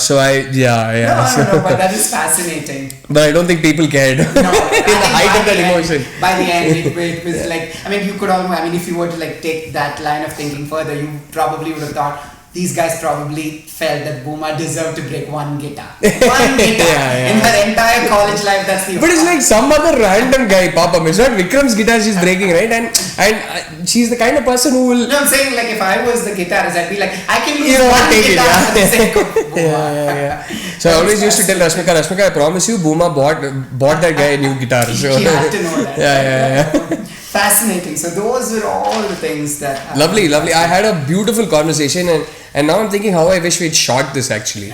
that is fascinating. But I don't think people cared. No, in the height of that emotion. By the end, it was like, you could almost, if you were to like take that line of thinking further, you probably would have thought, these guys probably felt that Bhooma deserved to break one guitar. One guitar in her entire college life. That's the. But it's like some other random guy pop up. It's not Vikram's guitar she's breaking, right? And she's the kind of person who will. No, I'm saying like if I was the guitarist, I'd be like, I can use one guitar for the sake of Bhooma. So I always used to tell Rashmika, I promise you, Bhooma bought that guy a new guitar. So. You have to know that. Yeah. Fascinating. So those were all the things that. Lovely. I had a beautiful conversation, and now I'm thinking how I wish we'd shot this actually.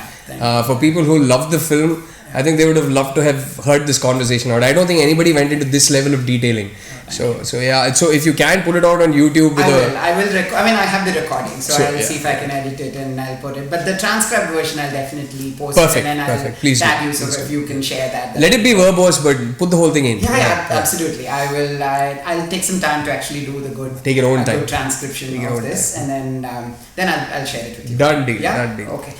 For people who love the film, I think they would have loved to have heard this conversation out. I don't think anybody went into this level of detailing. So if you can put it out on YouTube. I have the recording, so I'll see if I can edit it and I'll put it. But the transcribed version I'll definitely post it, and then I'll tag you so if you can share that. Let it be verbose, but put the whole thing in. Yeah, absolutely. I will. I'll take some time to actually do the good. Take your own time. Good transcription of this, and then I'll share it with you. Done deal. Yeah? Done deal. Okay.